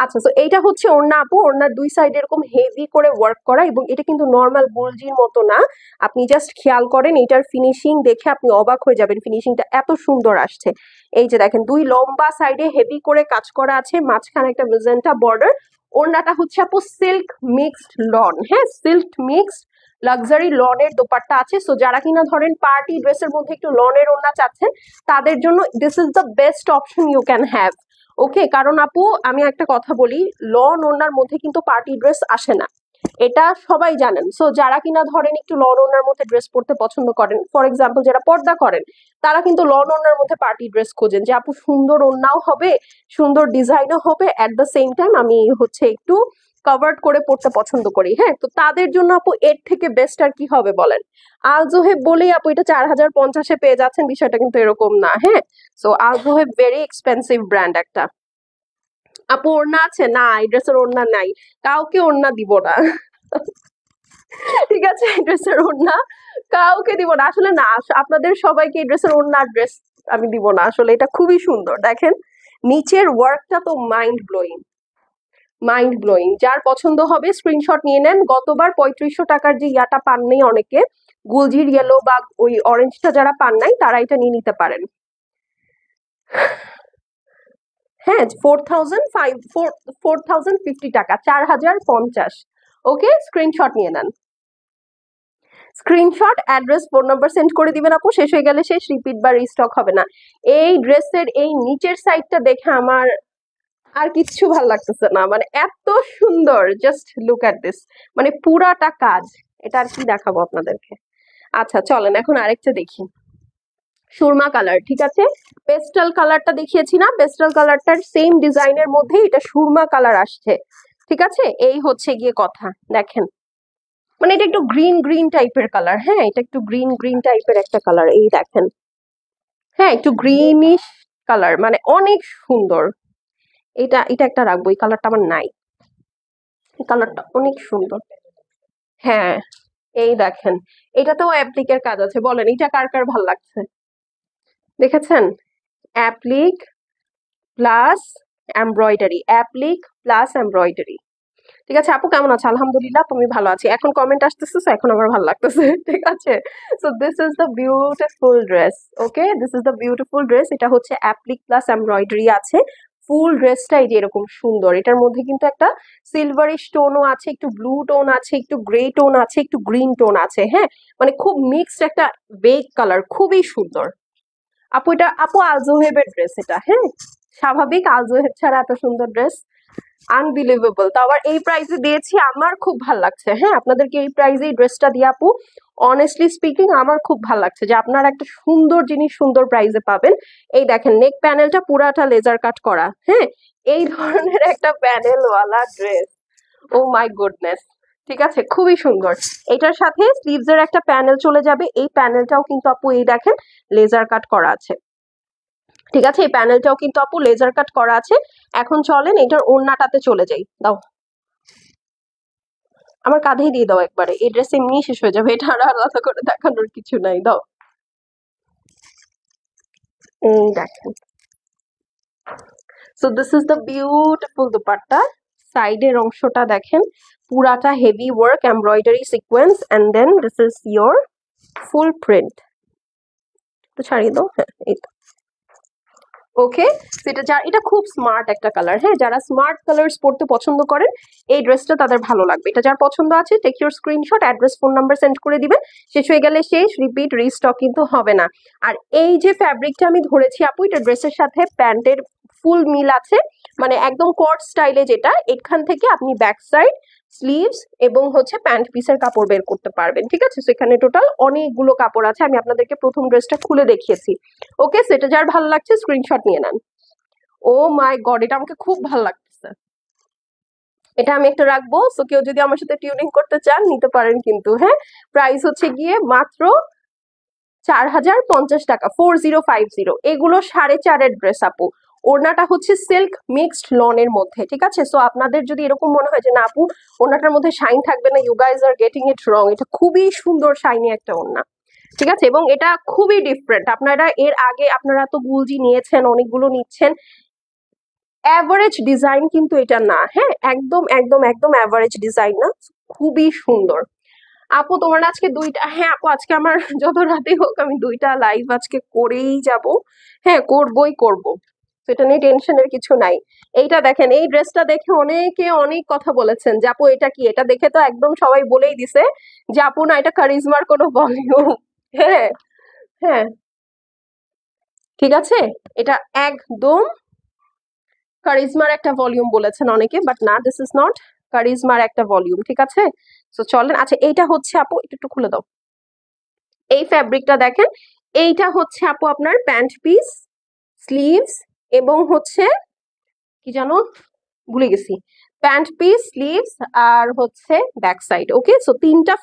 আচ্ছা, তো এইটা হচ্ছে ওড়না আপু, ওড়নার দুই সাইডে এরকম হেভি করে ওয়ার্ক করা, এবং এটা কিন্তু নর্মাল বুলজির মতো না। আপনি জাস্ট খেয়াল করেন, এটার ফিনিশিং দেখে আপনি অবাক হয়ে যাবেন, ফিনিশিংটা এত সুন্দর আসছে। এই যে দেখেন, দুই লম্বা সাইডে হেভি করে কাজ করা আছে, মাঝখানে একটা মেজেন্টা বর্ডার। ওড়নাটা হচ্ছে আপু সিল্ক মিক্সড লন, হ্যাঁ, সিল্ক মিক্সড লাক্সারি লনের দোপাট্টা আছে। সো যারা কিনা ধরেন পার্টি ড্রেসের মধ্যে একটু লনের ওড়না চাচ্ছেন, তাদের জন্য this is the best option you can have. Okay, কারণ আপু আমি একটা কথা বলি, লন ওড়নার মধ্যে কিন্তু পার্টি ড্রেস আসে না, এটা সবাই জানেন। সো যারা কিনা ধরেন একটু লন ওড়নার মধ্যে ড্রেস পরতে পছন্দ করেন, ফর এক্সাম্পল যারা পর্দা করেন, তারা কিন্তু লন ওড়নার মধ্যে পার্টি ড্রেস খোঁজেন যে আপু সুন্দর ওড়নাও হবে, সুন্দর ডিজাইনও হবে, অ্যাট দ্য সেম টাইম আমি হচ্ছে একটু কভার্ড করে পড়তে পছন্দ করি। হ্যাঁ, তো তাদের জন্য আপু এর থেকে বেস্ট আর কি হবে বলেন? আল জোহেব বলেই আপু এটা 4050-এ পেয়ে যাচ্ছেন, বিষয়টা কিন্তু এরকম না। হ্যাঁ, সো আল জোহেব ভেরি এক্সপেন্সিভ ব্র্যান্ড একটা। আপু ওড়না আছে? না, এই ড্রেসের ওড়না নাই, কাউকে ওড়না দিব না। ঠিক আছে, এই ড্রেসের ওড়না কাউকে দিব না আসলে। না, আপনাদের সবাইকে এই ড্রেসের ওড়না ড্রেস আমি দিব না আসলে। এটা খুবই সুন্দর, দেখেন নিচের ওয়ার্কটা তো মাইন্ড ব্লোয়িং, মাইন্ড ব্লোয়িং। যার পছন্দ হবে স্ক্রিনশট নিয়ে নেন। গতবার 3500 টাকার যে ইয়াটা পান নাই অনেকে, গুলজির ইয়েলো বা ওই অরেঞ্জটা যারা পান নাই তারা এটা নিয়ে নিতে পারেন। হ্যাঁ, 4050 টাকা, 4050। ওকে, স্ক্রিনশট নিয়ে নেন। Screenshot, address, phone number send করে দিবেন আপু। শেষ হয়ে গেলে শেষ, রিপিট বা রিস্টক হবে না। এই ড্রেসের এই নিচের সাইডটা দেখে আমার আর কিচ্ছু ভাল লাগতেছে না, মানে এত সুন্দর। জাস্ট লুক অ্যাট দিস, মানে পুরাটা কাজ। এটা আর কি দেখাবো আপনাদেরকে। আচ্ছা চলেন এখন আরেকটা দেখি, সুরমা কালার। ঠিক আছে, পেস্টাল কালারটা দেখিয়েছি না, পেস্টাল কালারটার সেম ডিজাইনের মধ্যে এটা সুরমা কালার আসছে। ঠিক আছে, এই হচ্ছে গিয়ে কথা। দেখেন মানে এটা একটু গ্রিন গ্রিন টাইপের কালার। হ্যাঁ, এটা একটু গ্রিন গ্রিন টাইপের একটা কালার, এই দেখেন। হ্যাঁ, একটু গ্রিনিশ কালার, মানে অনেক সুন্দর। এটা এটা একটা রাখবো, এই কালারটা আমার নাই, এই কালারটা অনেক সুন্দর। হ্যাঁ, এই দেখেন, এটাতেও অ্যাপ্লিকের কাজ আছে। বলেন এটা কার কার ভাল লাগছে? দেখেছেন, applique plus embroidery, applique plus embroidery. ঠিক আছে আপু, কেমন আছো? আলহামদুলিল্লাহ, তুমি ভালো আছি। এখন কমেন্ট আসতেছে, এখন আমার ভালো লাগতেছে। ঠিক আছে, so this is the beautiful dress. Okay, this is the beautiful dress. এটা হচ্ছে অ্যাপ্লিক প্লাস এমব্রয়ডারি আছে। ফুল ড্রেসটা এই যে এরকম সুন্দর। এটার মধ্যে কিন্তু একটা সিলভারিশ টোনও আছে, একটু ব্লু টোন আছে, একটু গ্রে টোন আছে, একটু গ্রিন টোন আছে। হ্যাঁ, মানে খুব মিক্সড একটা বেগ কালার, খুবই সুন্দর। আপু এটা আপু আলজোহেবের ড্রেস এটা। হ্যাঁ, স্বাভাবিক, আলজোহেব ছাড়া এত সুন্দর ড্রেস আনবিলিভেবল। তো আবার এই প্রাইসে দিয়েছি, আমার খুব ভাল লাগছে। হ্যাঁ, আপনাদেরকে এই প্রাইসে এই ড্রেসটা দিয়ে আপু অনেস্টলি স্পিকিং আমার খুব ভাল লাগছে যে আপনারা একটা সুন্দর জিনিস সুন্দর প্রাইসে পাবেন। এই দেখেন নেক প্যানেলটা পুরাটা লেজার কাট করা। হ্যাঁ, এই ধরনের একটা প্যানেলওয়ালা ড্রেস, ও মাই গুডনেস। ঠিক আছে, খুবই সুন্দর। এটার সাথে স্লিভস এর একটা প্যানেল চলে যাবে, এই প্যানেলটাও কিন্তু আপু এই দেখেন লেজার কাট করা আছে। ঠিক আছে, এই প্যানেলটাও কিন্তু আপু লেজার কাট করা আছে। এখন চলেন এটার ওড়নাটাতে চলে যাই। দাও, আমার কাঁধেই দিয়ে দাও একবারে, এই ড্রেস এমনি শেষ হয়ে যাবে, এটা আর আলাদা করে দেখানোর কিছু নাই। দাও, এই দেখেন। So this is the beautiful dupatta. সাইডের অংশটা দেখেন, পুরাটা heavy work, embroidery sequence, and then this is your full print. একটু ছাড়িয়ে দাও। হ্যাঁ, এই তো। ওকে, এটা খুব স্মার্ট একটা কালার। হ্যাঁ, যারা স্মার্ট কালার্স পড়তে পছন্দ করেন এই ড্রেসটা তাদের ভালো লাগবে। এটা যার পছন্দ আছে take your screenshot, address, phone number send করে দিবেন। শেষ হয়ে গেলে শেষ, রিপিট রিস্টক কিন্তু হবে না। আর এই যে ফ্যাব্রিকটা আমি ধরেছি আপু, এটা ড্রেসের সাথে প্যান্টের ফুল মিল আছে, মানে একদম কট স্টাইলে। যেটা এখান থেকে আপনি ব্যাক সাইড, স্লিভস এবং হচ্ছে প্যান্ট পিসের কাপড় বের করতে পারবেন। ঠিক আছে, সেখানে টোটাল অনেকগুলো কাপড় আছে। আমি আপনাদেরকে প্রথম ড্রেসটা খুলে দেখিয়েছি। ওকে, সেটা যার ভালো লাগছে স্ক্রিনশট নিয়ে নেন। ও মাই গড, এটা আমাকে খুব ভালো লাগতেছে। এটা আমি একটা রাখবো, সো কেউ যদি আমার সাথে টিউনিং করতে চান নিতে পারেন কিন্তু। হ্যাঁ, প্রাইস হচ্ছে গিয়ে মাত্র 4050 টাকা, 4050। এগুলো 4.5-এর ড্রেস আপু। ওড়নাটা হচ্ছে সিল্ক মিক্সড লনের মধ্যে। ঠিক আছে, সো আপনাদের যদি এরকম মনে হয় যে না আপু ওড়নাটার মধ্যে শাইন থাকবে না, you guys are getting it wrong. এটা খুবই সুন্দর শাইনি একটা ওড়না। ঠিক আছে, এবং এটা খুবই ডিফারেন্ট। আপনারা এর আগে আপনারা তো গুলজি নিয়েছেন, অনেকগুলো নিচ্ছেন, অ্যাভারেজ ডিজাইন কিন্তু এটা না। হ্যাঁ, একদম একদম একদম অ্যাভারেজ ডিজাইন না, খুবই সুন্দর। আপু তোমার আজকে দুইটা, হ্যাঁ আপু আজকে আমার যত রাতে হোক আমি দুইটা লাইভ আজকে করেই যাব। হ্যাঁ, করবই করব, সেটা নিয়ে টেনশনের কিছু নাই। এইটা দেখেন, এই ড্রেসটা দেখে অনেকে অনেক কথা বলেছেন যে আপু এটা কি। এটা দেখে তো একদম সবাই বলেই দিছে যে আপু না এটা কারিজমার কোনো ভলিউম। হ্যাঁ, হ্যাঁ, ঠিক আছে, এটা একদম কারিজমার একটা ভলিউম বলেছেন অনেকে, বাট না, দিস ইজ নট কারিজমার একটা ভলিউম, ঠিক আছে? সো চলেন, আচ্ছা এইটা হচ্ছে আপু একটু খুলে দাও, এই ফ্যাব্রিকটা দেখেন, এইটা হচ্ছে আপু আপনার প্যান্ট পিস, স্লিভস এবং হচ্ছে কি জানো ভুলে গেছি, প্যান্ট পিস, স্লিভস আর হচ্ছে ব্যাক সাইড। ওকে, সো তিনটা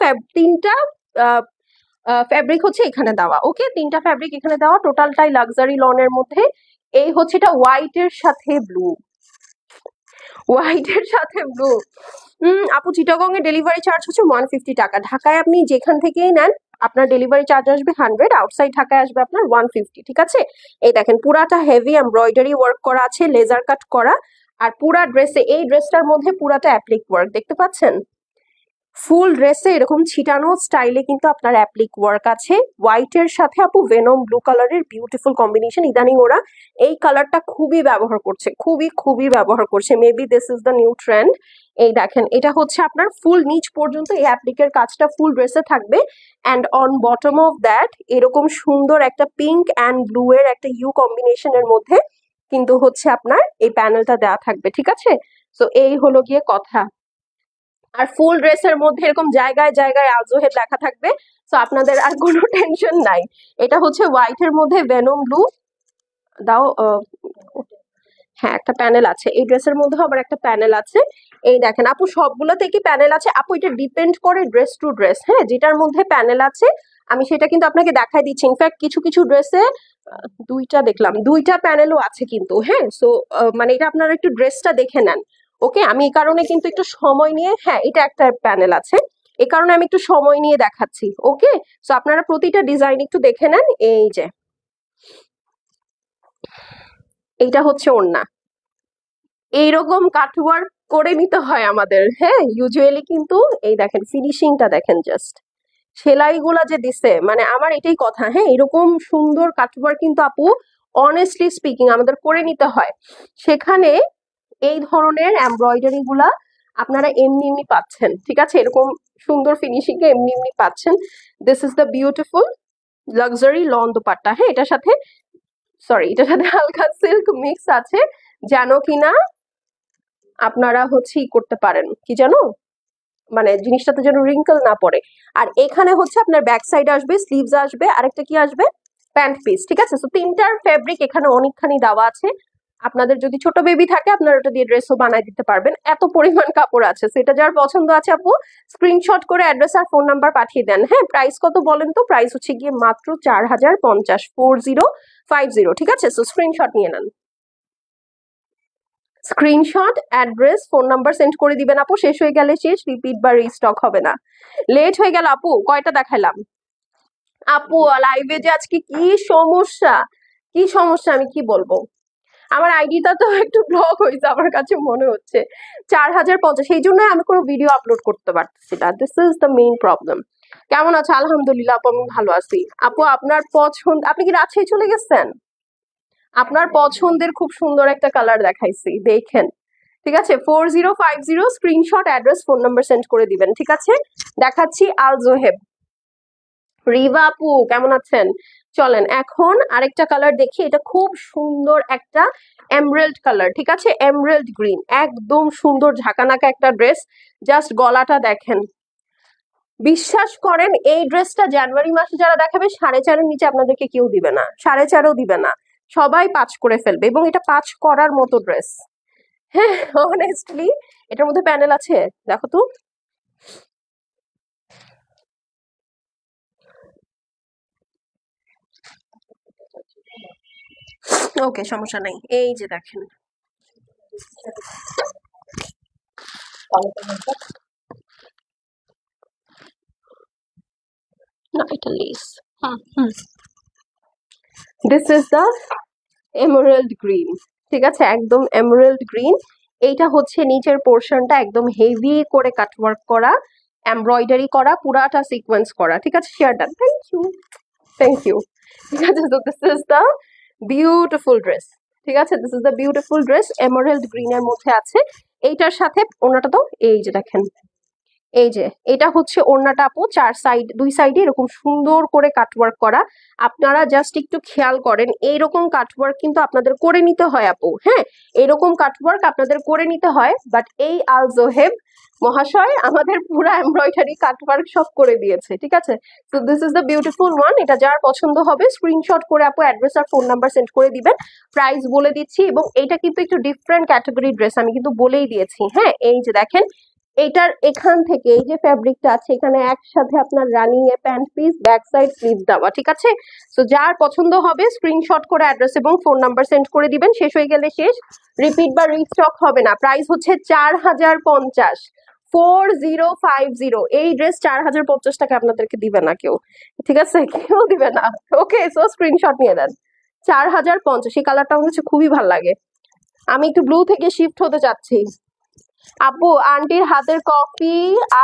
ফ্যাব্রিক হচ্ছে এখানে দেওয়া। ওকে, তিনটা ফ্যাব্রিক এখানে দেওয়া, টোটালটাই লাক্সারি লনের মধ্যে। এই হচ্ছে এটা হোয়াইটের সাথে ব্লু, হোয়াইটের সাথে ব্লু। আপু চিটাগং এ ডেলিভারি চার্জ হচ্ছে 150 টাকা। ঢাকায় আপনি যেখান থেকেই নেন আপনার ডেলিভারি চার্জ আসবে 100, আউটসাইড ঢাকায় আসবে আপনার 150, ঠিক আছে? এই দেখেন পুরাটা হেভি এমব্রয়ডারি ওয়ার্ক করা আছে, লেজার কাট করা, আর পুরা ড্রেসে, এই ড্রেসটার মধ্যে পুরাটা অ্যাপ্লিক ওয়ার্ক দেখতে পাচ্ছেন, ফুল ড্রেসে এরকম ছিটানো স্টাইলে কিন্তু আপনার অ্যাপ্লিক ওয়ার্ক আছে। হোয়াইটের সাথে আপু ভেনম ব্লু কালারের বিউটিফুল কম্বিনেশন, ইদানিং ওরা এই কালারটা খুবই ব্যবহার করছে, খুবই ব্যবহার করছে, maybe this is the new trend. এই দেখেন এটা হচ্ছে আপনার ফুল নিচ পর্যন্ত এই অ্যাপ্লিকের কাজটা ফুল ড্রেসে থাকবে, and on bottom of that এরকম সুন্দর একটা পিঙ্ক অ্যান্ড ব্লু এর একটা ইউ কম্বিনেশনের মধ্যে কিন্তু হচ্ছে আপনার এই প্যানেলটা দেওয়া থাকবে, ঠিক আছে? সো এই হলো গিয়ে কথা। আর ফুল ড্রেসের মধ্যে এরকম জায়গায় জায়গায় আজোহেদ লেখা থাকবে, তো আপনাদের আর কোনো টেনশন নাই। এটা হচ্ছে হোয়াইটের মধ্যে ভেনম ব্লু দাও, হ্যাঁ একটা প্যানেল আছে এই ড্রেসের মধ্যে, আবার একটা প্যানেল আছে। এই দেখেন আপু সবগুলোতে কি প্যানেল আছে আপু, এটা ডিপেন্ড করে ড্রেস টু ড্রেস। হ্যাঁ, যেটার মধ্যে প্যানেল আছে আমি সেটা কিন্তু আপনাকে দেখাই দিচ্ছি। ইনফ্যাক্ট কিছু কিছু ড্রেসে দুইটা দেখলাম, দুইটা প্যানেলও আছে কিন্তু। হ্যাঁ, সো মানে এটা আপনারা একটু ড্রেসটা দেখে নেন। ওকে, আমি এই কারণে কিন্তু একটু সময় নিয়ে, হ্যাঁ এটা একটা প্যানেল আছে, এই কারণে আমি একটু সময় নিয়ে দেখাচ্ছি। ওকে, সো আপনারা প্রতিটা ডিজাইন একটু দেখে নেন। এই যে এইটা হচ্ছে ওড়না, এইরকম কাটওয়ার্ক করে নিতে হয় আমাদের। হ্যাঁ, ইউজুয়ালি কিন্তু এই দেখেন ফিনিশিংটা দেখেন, জাস্ট সেলাইগুলা যে দিছে, মানে আমার এটাই কথা। হ্যাঁ, এরকম সুন্দর কাটওয়ার্ক কিন্তু আপু অনেস্টলি স্পিকিং আমাদের করে নিতে হয়। সেখানে এই ধরনের এমব্রয়ডারি গুলা আপনারা এমনি এমনি পাচ্ছেন, ঠিক আছে? এরকম সুন্দর ফিনিশিং এ এমনি এমনি পাচ্ছেন। This is the beautiful luxury loan dupatta. হ্যাঁ, এটার সাথে এটার সাথে হালকা সিল্ক মিক্স আছে, যেন কিনা আপনারা হচ্ছে ই করতে পারেন, কি জানো মানে জিনিসটাতে যেন রিঙ্কল না পড়ে। আর এখানে হচ্ছে আপনার ব্যাক সাইড আসবে, স্লিভস আসবে, আরেকটা কি আসবে প্যান্ট পিস, ঠিক আছে? তো তিনটার ফেব্রিক এখানে অনেকখানি দেওয়া আছে। আপনাদের যদি ছোট বেবি থাকে আপনারা ওটা দিয়ে ড্রেসও বানাই দিতে পারবেন, এত পরিমাণ কাপড় আছে। সেটা যার পছন্দ আছে আপু স্ক্রিনশট করে অ্যাড্রেস আর ফোন নাম্বার পাঠিয়ে দেন। হ্যাঁ, প্রাইস কত বলেন তো? প্রাইস হচ্ছে গিয়ে মাত্র 4050, 4050, ঠিক আছে? সো স্ক্রিনশট নিয়ে নেন, screenshot address phone number send করে দিবেন আপু। শেষ হয়ে গেলে শেষ, রিপিট বা রিস্টক হবে না। লেট হয়ে গেল আপু, কয়টা দেখাইলাম আপু? লাইভে যে আজকে কি সমস্যা, কি সমস্যা আমি কি বলবো, আমার আইডিটা তো একটু ব্লক হয়েছে আমার কাছে মনে হচ্ছে। 4050, সেই জন্য আমি কোনো ভিডিও আপলোড করতে পারতেছি না। This is the main problem. কেমন আছে? আলহামদুলিল্লাহ আপু, আমি ভালো আছি। আপু আপনার পছন্দ, আপনি কি রাজশাহী চলে গেছেন? আপনার পছন্দের খুব সুন্দর একটা কালার দেখাইছি, দেখেন, ঠিক আছে? 4050, screenshot address phone number send করে দিবেন, ঠিক আছে? দেখাচ্ছি আল জোহেব। রিভা আপু কেমন আছেন? চলেন এখন আরেকটা কালার দেখি, এটা খুব সুন্দর একটা এমরাল্ড কালার, ঠিক আছে? এমরাল্ড গ্রিন, একদম সুন্দর ঝাঁকানাকা একটা ড্রেস। জাস্ট গলাটা দেখেন, বিশ্বাস করেন এই ড্রেসটা জানুয়ারি মাসে যারা দেখাবে 4.5-এর নিচে আপনাদেরকে কেউ দিবে না, 4.5-ও দিবে না, সবাই 5 করে ফেলবে, এবং এটা 5 করার মতো ড্রেস। হ্যাঁ, অনেস্টলি এটার মধ্যে প্যানেল আছে, দেখো তো। ওকে, সমস্যা নাই, এই যে দেখেন, না এটা less. This is the Emerald green, ঠিক আছে? একদম এমারাল্ড গ্রিন। এইটা হচ্ছে নিচের পোর্শনটা একদম হেভি করে কাটওয়ার্ক করা, এমব্রয়ডারি করা, পুরাটা সিকোয়েন্স করা, ঠিক আছে? Share done, thank you, thank you, ঠিক আছে? তো this is the beautiful dress, ঠিক আছে? This is the beautiful dress, emerald গ্রিনের মধ্যে আছে। এইটার সাথে ওনাটা তো এই যে দেখেন, এই যে এটা হচ্ছে ওড়নাটা আপু, দুই সাইডে এরকম সুন্দর করে কাটওয়ার্ক করা। আপনারা জাস্ট একটু খেয়াল করেন, এইরকম কাটওয়ার্ক কিন্তু আপনাদের করে নিতে হয় আপু। হ্যাঁ, এরকম কাটওয়ার্ক আপনাদের করে নিতে হয়, বাট এই আল জোহেব মহাশয় আমাদের পুরো এমব্রয়ডারি কাটওয়ার্ক সব করে দিয়েছে। ঠিক আছে, তো this is the beautiful one. এটা যার পছন্দ হবে স্ক্রিনশট করে আপু অ্যাড্রেস আর ফোন নাম্বার সেন্ড করে দিবেন। প্রাইস বলে দিচ্ছি, এবং এইটা কিন্তু একটু ডিফারেন্ট ক্যাটাগরি ড্রেস, আমি কিন্তু বলেই দিয়েছি। হ্যাঁ, এই যে দেখেন, এইটার এখান থেকে এই যে ফ্যাব্রিকটা আছে, এখানে একসাথে আপনার রানিং এ pant piece, back side sleeve দেওয়া। ঠিক আছে, তো যার পছন্দ হবে স্ক্রিনশট করে অ্যাড্রেস এবং ফোন নাম্বার সেন্ড করে দিবেন। শেষ হয়ে গেলে শেষ, রিপিট বা রিস্টক হবে না। প্রাইস হচ্ছে 4050, 4050। এই ড্রেস 4050 টাকা আপনাদেরকে দিবে না কেউ। ঠিক আছে, কেউ দিবে না। ওকে, সো স্ক্রিনশট নিয়ে নেন। 4050, এই কালারটা আমার কাছে খুবই ভালো লাগে। আমি একটু ব্লু থেকে শিফট হতে চাচ্ছি। আপু, আন্টির হাতের কফি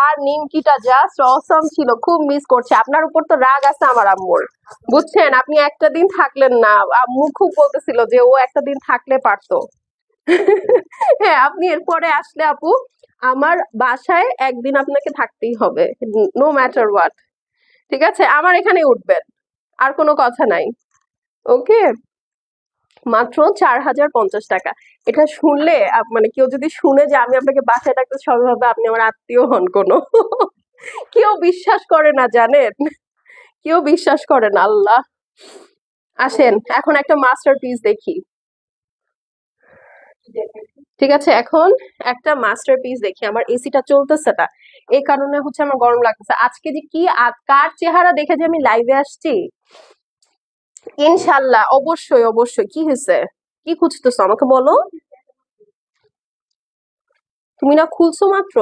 আর নিমকিটা জাস্ট অসম ছিল, খুব মিস করছে। আপনার উপর তো রাগ আছে আমার আম্মুর, বুঝছেন? আপনি একটা দিন থাকলেন না, আম্মু খুব বলতেছিল যে ও একটা দিন থাকলে পারতো। হ্যাঁ, আপনি এরপরে আসলে আপু আমার বাসায় একদিন আপনাকে থাকতেই হবে, নো ম্যাটার হোয়াট। ঠিক আছে, আমার এখানে উঠবেন, আর কোনো কথা নাই। ওকে, মাত্র 4050 টাকা। এটা শুনলে মানে কেউ যদি শুনে যে আমি আপনাকে বাসায় ডাকতে, সবাই ভাবে আপনি আমার আত্মীয় হন কোনো। কেউ বিশ্বাস করে না, জানেন? কেউ বিশ্বাস করে না। আল্লাহ, আসেন এখন একটা মাস্টার পিস দেখি। ঠিক আছে, এখন একটা মাস্টার পিস দেখি। আমার এসিটা চলতেছে না, এই কারণে হচ্ছে আমার গরম লাগতেছে। আজকে যে কি কার চেহারা দেখে যে আমি লাইভে আসছি। ইনশাল্লাহ, অবশ্যই অবশ্যই। কি হয়েছে, কি খুঁজতেছো আমাকে বলো। তুমি না খুলছো মাত্র।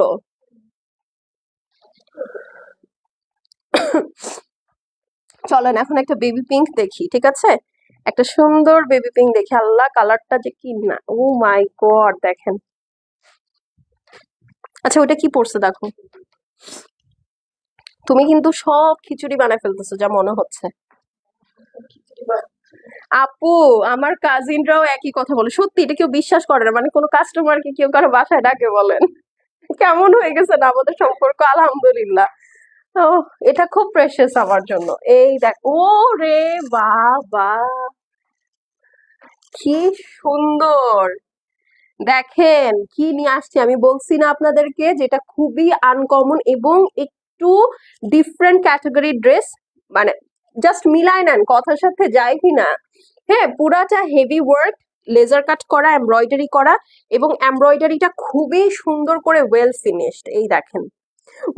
চলেন এখন একটা বেবি পিঙ্ক দেখি। ঠিক আছে, একটা সুন্দর বেবি পিঙ্ক দেখি। আল্লাহ, কালারটা যে কি না, ও মাই গড, দেখেন। আচ্ছা, ওটা কি পড়ছে দেখো। তুমি কিন্তু সব খিচুড়ি বানায় ফেলতেছো যা মনে হচ্ছে। আপু, আমার কাজিনরাও একই কথা বলে। সত্যি, এটা কেউ বিশ্বাস করে না, মানে কোনো কাস্টমারকে কেউ কারো বাসায় ডাকে বলেন। কেমন হয়ে গেছে না আমাদের সম্পর্ক, আলহামদুলিল্লাহ। তো এটা খুব প্রেশাস আমার জন্য। এই দেখ, ও রে বাবা, কি সুন্দর। দেখেন কি নিয়ে আসছি, আমি বলছি না আপনাদেরকে যেটা খুবই আনকমন এবং একটু ডিফারেন্ট ক্যাটাগরি ড্রেস। মানে জাস্ট মিলায় নেন, কথার সাথে যায় কিনা। হ্যাঁ, পুরাটা হেভি ওয়ার্ক, লেজার কাট করা, এমব্রয়ডারি করা, এবং এমব্রয়ডারিটা খুবই সুন্দর করে ওয়েল ফিনিশড। এই দেখেন,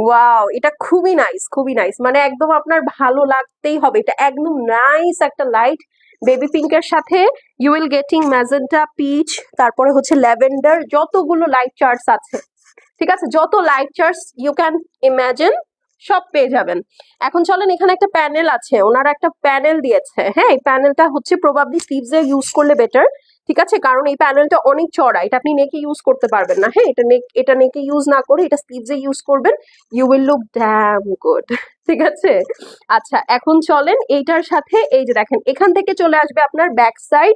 ওয়াও, এটা খুবই নাইস, খুবই নাইস। মানে একদম আপনার ভালো লাগতেই হবে। এটা একদম নাইস একটা লাইট বেবি পিঙ্কের সাথে you will getting magenta, peach, তারপরে হচ্ছে ল্যাভেন্ডার, যতগুলো লাইট চার্টস আছে। ঠিক আছে, যত light charts you can imagine সব পেয়ে যাবেন। এখন চলেন, এখানে একটা প্যানেল আছে, ওনারা একটা প্যানেল দিয়েছে। হ্যাঁ, এই প্যানেলটা হচ্ছে প্রবাবলি স্লিভস এ ইউজ করলে বেটার। ঠিক আছে, কারণ এই প্যানেলটা অনেক চড়া, এটা আপনি নেকে ইউজ করতে পারবেন না। হ্যাঁ, এটা নেকে ইউজ না করে এটা স্লিভস এ ইউজ করবেন, you will look damn good. ঠিক আছে, আচ্ছা এখন চলেন এইটার সাথে এই যে দেখেন, এখান থেকে চলে আসবে আপনার ব্যাক সাইড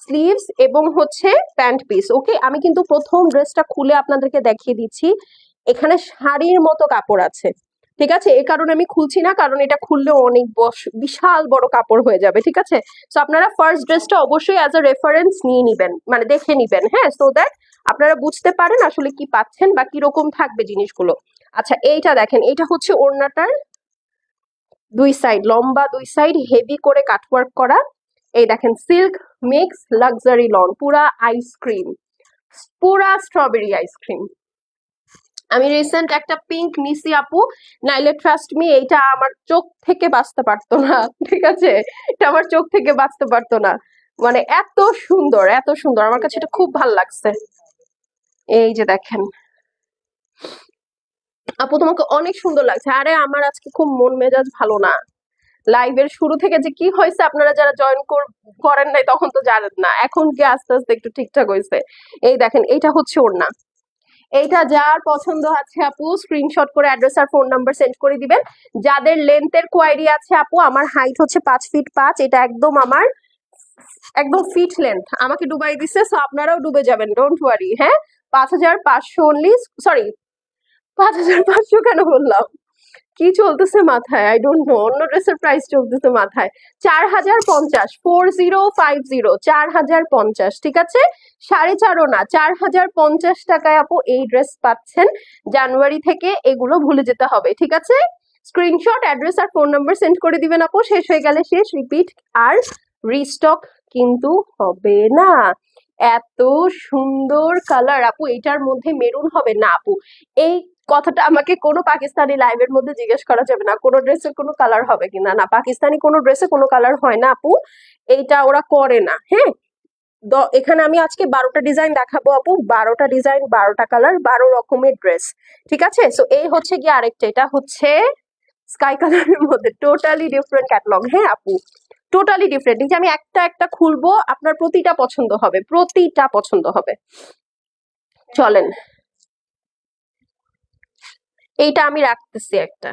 স্লিভস এবং হচ্ছে প্যান্ট পিস। ওকে, আমি কিন্তু প্রথম ড্রেসটা খুলে আপনাদেরকে দেখিয়ে দিচ্ছি। এখানে শাড়ির মতো কাপড় আছে। ঠিক আছে, এই কারণে আমি খুলছি না, কারণ এটা খুললে অনেক বিশাল বড় কাপড় হয়ে যাবে। ঠিক আছে, তো আপনারা ফার্স্ট ড্রেসটা অবশ্যই অ্যাজ আ রেফারেন্স নিয়ে নিবেন, মানে দেখে নিবেন। হ্যাঁ, সো দ্যাট আপনারা বুঝতে পারেন আসলে কি পাচ্ছেন বা কিরকম থাকবে জিনিসগুলো। আচ্ছা, এইটা দেখেন, এইটা হচ্ছে ওড়নাটার দুই সাইড, লম্বা দুই সাইড হেভি করে কাটওয়ার্ক করা। এই দেখেন, সিল্ক মিক্স লাক্সারি লন, পুরা আইসক্রিম, পুরা স্ট্রবেরি আইসক্রিম। আমি রিসেন্ট একটা পিঙ্ক নিছি আপু, নাইলে ট্রাস্ট মি, এইটা আমার চোখ থেকে বাঁচতে পারতো না। ঠিক আছে, এটা আমার চোখ থেকে বাঁচতে পারতো না। মানে এত সুন্দর, এত সুন্দর, আমার কাছে এটা খুব ভাল লাগছে। এই যে দেখেন আপু, তোমাকে অনেক সুন্দর লাগছে। আরে আমার আজকে খুব মন মেজাজ ভালো না। লাইভের শুরু থেকে যে কি হয়েছে, আপনারা যারা জয়েন করেন নাই তখন তো জানেন না, এখন কি আস্তে আস্তে একটু ঠিকঠাক হয়েছে। এই দেখেন, এইটা হচ্ছে ওড়না। এইটা যার পছন্দ আছে আপু স্ক্রিনশট করে অ্যাড্রেস আর ফোন নাম্বার সেন্ড করে দিবেন। যাদের লেন্থের কোয়ারি আছে আপু, আমার হাইট হচ্ছে 5 ফিট 5, এটা একদম আমার একদম ফিট লেন্থ, আমাকে ডুবাই দিচ্ছে, সো আপনারাও ডুবে যাবেন, ডোন্ট ওয়ারি। হ্যাঁ, 5500 অনলি, সরি 5,500 কেন বললাম? কি চলতেছে মাথায়? I don't know. অন্য ড্রেসের প্রাইস চলতেছে মাথায়। 4,050, 4050, 4,050, ঠিক আছে? 4,500 না, 4,050 টাকায় আপু এই ড্রেস পাচ্ছেন। জানুয়ারি থেকে এগুলো ভুলে যেতে হবে, ঠিক আছে? স্ক্রিনশট, অ্যাড্রেস আর ফোন নাম্বার সেন্ড করে দিবেন আপু। শেষ হয়ে গেলে শেষ, রিপিট আর রিস্টক কিন্তু হবে না। এত সুন্দর কালার আপু, এটার মধ্যে মেরুন হবে না আপু। এই কথাটা আমাকে কোনো পাকিস্তানি লাইভের মধ্যে জিজ্ঞেস করা যাবে না, কোনো ড্রেসের কোনো কালার হবে কিনা। না, পাকিস্তানি কোনো ড্রেসে কোনো কালার হয় না আপু, এইটা ওরা করে না। হ্যাঁ, এখানে আমি আজকে 12টা ডিজাইন দেখাবো আপু, 12টা ডিজাইন, 12টা কালার, 12 রকমের ড্রেস, ঠিক আছে? সো এই হচ্ছে কি আরেকটা, এটা হচ্ছে স্কাই কালারের মধ্যে টোটালি ডিফারেন্ট ক্যাটালগ। হ্যাঁ আপু, টোটালি ডিফারেন্ট। এই যে আমি একটা একটা খুলবো, আপনার প্রতিটা পছন্দ হবে, প্রতিটা পছন্দ হবে। চলেন, এইটা আমি রাখতেছি একটা,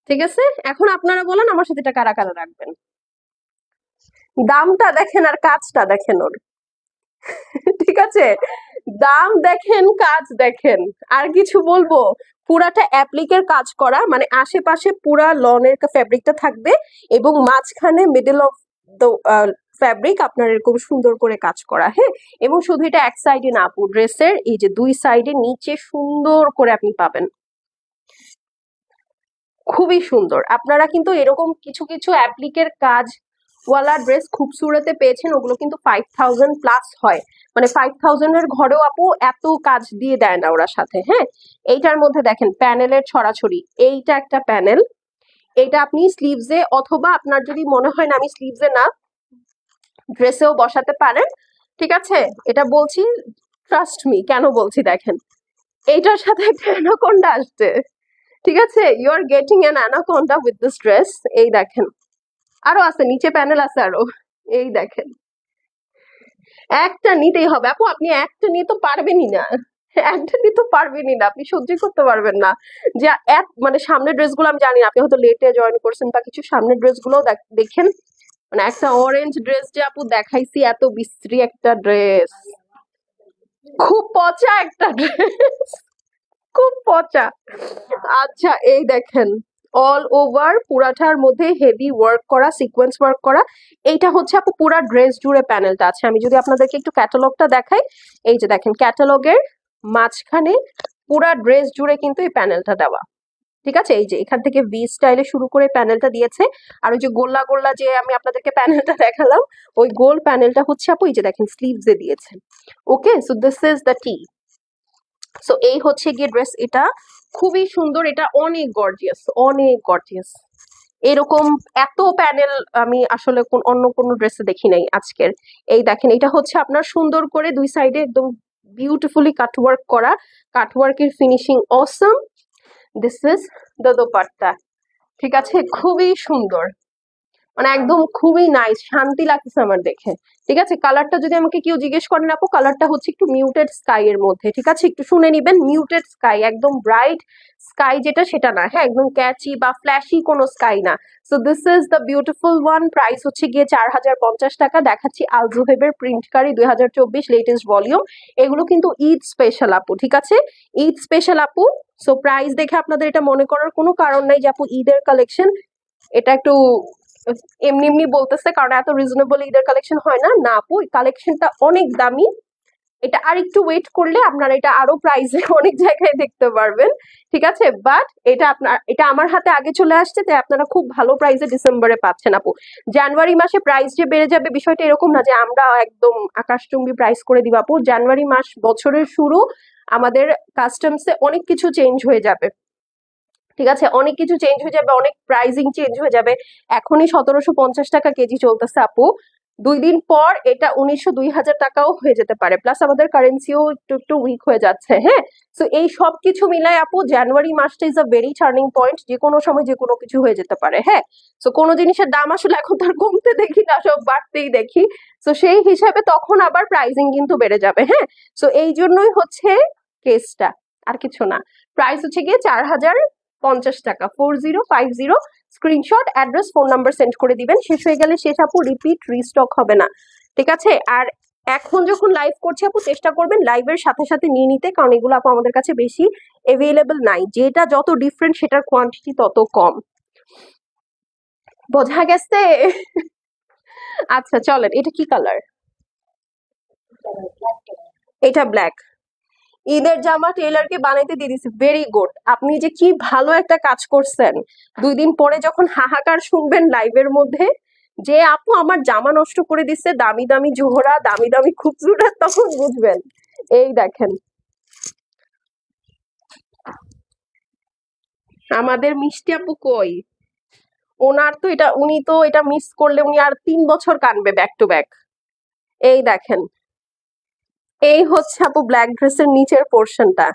ঠিক আছে? এখন আপনারা বলেন আমার সাথে এটা কারা কারা রাখবেন। দামটা দেখেন আর কাজটা দেখেন ওর, ঠিক আছে? দাম দেখেন, কাজ দেখেন, আর কিছু বলবো? পুরাটা অ্যাপ্লিকের কাজ করা, মানে আশেপাশে পুরা লনের ফ্যাব্রিকটা থাকবে এবং মাঝখানে মিডল অফ দ্য ফ্যাব্রিক আপনার এরকম সুন্দর করে কাজ করা। হ্যাঁ, এবং শুধু এটা এক সাইডে না আপু, ড্রেসের এই যে দুই সাইডে নিচে সুন্দর করে আপনি পাবেন, খুবই সুন্দর। আপনারা কিন্তু এরকম কিছু কিছু অ্যাপ্লিকের কাজ ওয়ালা ড্রেস খুবসুরতে পেয়েছেন, ওগুলো কিন্তু 5,000 প্লাস হয়, মানে 5,000 এর ঘরেও আপু এত কাজ দিয়ে দেয় না ওরা সাথে। হ্যাঁ, এইটার মধ্যে দেখেন প্যানেলের ছড়াছড়ি, এইটা একটা প্যানেল, এটা আপনি স্লিভসে অথবা আপনার যদি মনে হয় না আমি স্লিভসে না, ড্রেসেও বসাতে পারেন, ঠিক আছে? এটা বলছি ট্রাস্ট মি, কেন বলছি দেখেন, এইটার সাথে একটা অ্যানাকোন্ডা আসছে, ঠিক আছে? You are getting an anaconda with this dress. এই দেখেন, আরো আছে, নিচে প্যানেল আছে আরো, এই দেখেন। একটা নিতেই হবে আপু, আপনি একটা নিয়ে তো পারবেনই না, একটা নিয়ে তো পারবেনই না, আপনি সহ্য করতে পারবেন না। যে মানে সামনের ড্রেসগুলো আমি জানি না, আপনি হয়তো লেটে জয়েন করছেন বা কিছু, সামনের ড্রেসগুলো দেখেন, মানে একটা অরেঞ্জ ড্রেস যে আপু দেখাইছি, এত বিশ্রী একটা ড্রেস, খুব পচা একটা ড্রেস, খুব পচা। আচ্ছা এই দেখেন, অল ওভার পুরাটার মধ্যে হেভি ওয়ার্ক করা, সিকোয়েন্স ওয়ার্ক করা। এইটা হচ্ছে আপু পুরা ড্রেস জুড়ে প্যানেলটা আছে। আমি যদি আপনাদেরকে একটু ক্যাটালগটা দেখাই, এই যে দেখেন ক্যাটালগের মাঝখানে পুরা ড্রেস জুড়ে কিন্তু এই প্যানেলটা দেওয়া, ঠিক আছে? এই যে এখান থেকে ভি স্টাইলে শুরু করে প্যানেলটা দিয়েছে, আর ওই যে গোল্লা গোল্লা যে আমি আপনাদেরকে প্যানেলটা দেখালাম, ওই গোল প্যানেলটা হচ্ছে আপু এই যে দেখেন স্লিভসে দিয়েছে। Okay, so this is the T. So এই হচ্ছে গিয়ে ড্রেস, এটা খুবই সুন্দর, এটা অনেক গর্জিয়াস, অনেক গর্জিয়াস। এরকম এত প্যানেল আমি আসলে অন্য কোনো ড্রেসে দেখি নাই আজকের। এই দেখেন, এটা হচ্ছে আপনার সুন্দর করে দুই সাইডে একদম বিউটিফুলি কাটওয়ার্ক করা, কাটওয়ার্কের ফিনিশিং অসম। দিস ইজ দ্য দোপাট্টা, ঠিক আছে? খুবই সুন্দর, মানে একদম খুবই নাইস, শান্তি লাগতেছে আমার দেখে, ঠিক আছে? কালারটা যদি আমাকে কেউ জিজ্ঞেস করেন আপু, কালারটা হচ্ছে একটু মিউটেড স্কাই এর মধ্যে, ঠিক আছে? একটু শুনে নিবেন, মিউটেড স্কাই, একদম ব্রাইট স্কাই যেটা সেটা না, হ্যাঁ, একদম ক্যাচি বা ফ্ল্যাশি কোনো স্কাই না। So this is the beautiful one. Price হচ্ছে গিয়ে 4,050 টাকা। দেখাচ্ছি আল জুহেবের প্রিন্টকারী 2024 লেটেস্ট ভলিউম। এগুলো কিন্তু ঈদ স্পেশাল আপু, ঠিক আছে? ঈদ স্পেশাল আপু। সো প্রাইস দেখে আপনাদের এটা মনে করার কোনো কারণ নাই যে আপু ঈদের কালেকশন, এটা একটু এমনি এমনি বলতেছে, কারণ এত রিজনেবল ঈদের কালেকশন হয় না। না আপু, কালেকশনটা অনেক দামি, এটা আর একটু ওয়েট করলে আপনারা এটা আরো প্রাইসে অনেক জায়গায় দেখতে পারবেন, ঠিক আছে? বাট এটা আমার হাতে আগে চলে আসছে, তাই আপনারা খুব ভালো প্রাইসে ডিসেম্বরে পাচ্ছেন আপু। জানুয়ারি মাসে প্রাইস যে বেড়ে যাবে বিষয়টা এরকম না যে আমরা একদম আকাশচুম্বী প্রাইস করে দিব আপু। জানুয়ারি মাস বছরের শুরু, আমাদের কাস্টমসে অনেক কিছু চেঞ্জ হয়ে যাবে, ঠিক আছে? অনেক কিছু চেঞ্জ হয়ে যাবে, অনেক প্রাইজিং চেঞ্জ হয়ে যাবে। এখনই 1,750 টাকা কেজি চলতেছে আপু, 2 দিন পর এটা 1,900-2,000 টাকাও হয়ে যেতে পারে। প্লাস আমাদের কারেন্সিও একটু একটু উইক হয়ে যাচ্ছে। হ্যাঁ, সো এই সব কিছু মিলাই আপু জানুয়ারি মাসটা is a very turning point, যে কোনো সময় যে কোনো কিছু হয়ে যেতে পারে। হ্যাঁ, সো কোনো জিনিসের দাম আসলে এখন তার কমতে দেখি না, সব বাড়তেই দেখি। সো সেই হিসাবে তখন আবার প্রাইজিং কিন্তু বেড়ে যাবে। হ্যাঁ, সো এই জন্যই হচ্ছে কেসটা, আর কিছু না। প্রাইস হচ্ছে গিয়ে 4,050 টাকা, 4050। Screenshot, address, phone number send করে দিবেন। শেষ হয়ে গেলে শেষ আপু, রিপিট রিস্টক হবে না, ঠিক আছে? আর এখন যখন লাইভ করছি আপু চেষ্টা করবেন লাইভের সাথে সাথে নিয়ে নিতে, কারণ এগুলো আপু আমাদের কাছে বেশি এভেলেবল নাই, যেটা যত ডিফারেন্ট সেটার কোয়ান্টিটি তত কম। বোঝা গেছে? আচ্ছা চলেন, এটা কি কালার? এটা ব্ল্যাক। ঈদের জামা টেইলারকে বানাইতে দিয়ে দিছি, ভেরি গুড। আপনি যে কি ভালো একটা কাজ করছেন। 2 দিন পরে যখন হাহাকার শুনবেন লাইভের মধ্যে যে আপু আমার জামা নষ্ট করে দিচ্ছে, দামি দামি জোহরা, দামি দামি খুচরুটা, তখন বুঝবেন। এই দেখেন আমাদের মিষ্টি আপু কই? ওনার তো এটা, উনি তো এটা মিস করলে উনি আর 3 বছর কানবে ব্যাক টু ব্যাক। এই দেখেন, এই হচ্ছে আপু ব্ল্যাক ড্রেসের নিচের পোর্শনটা,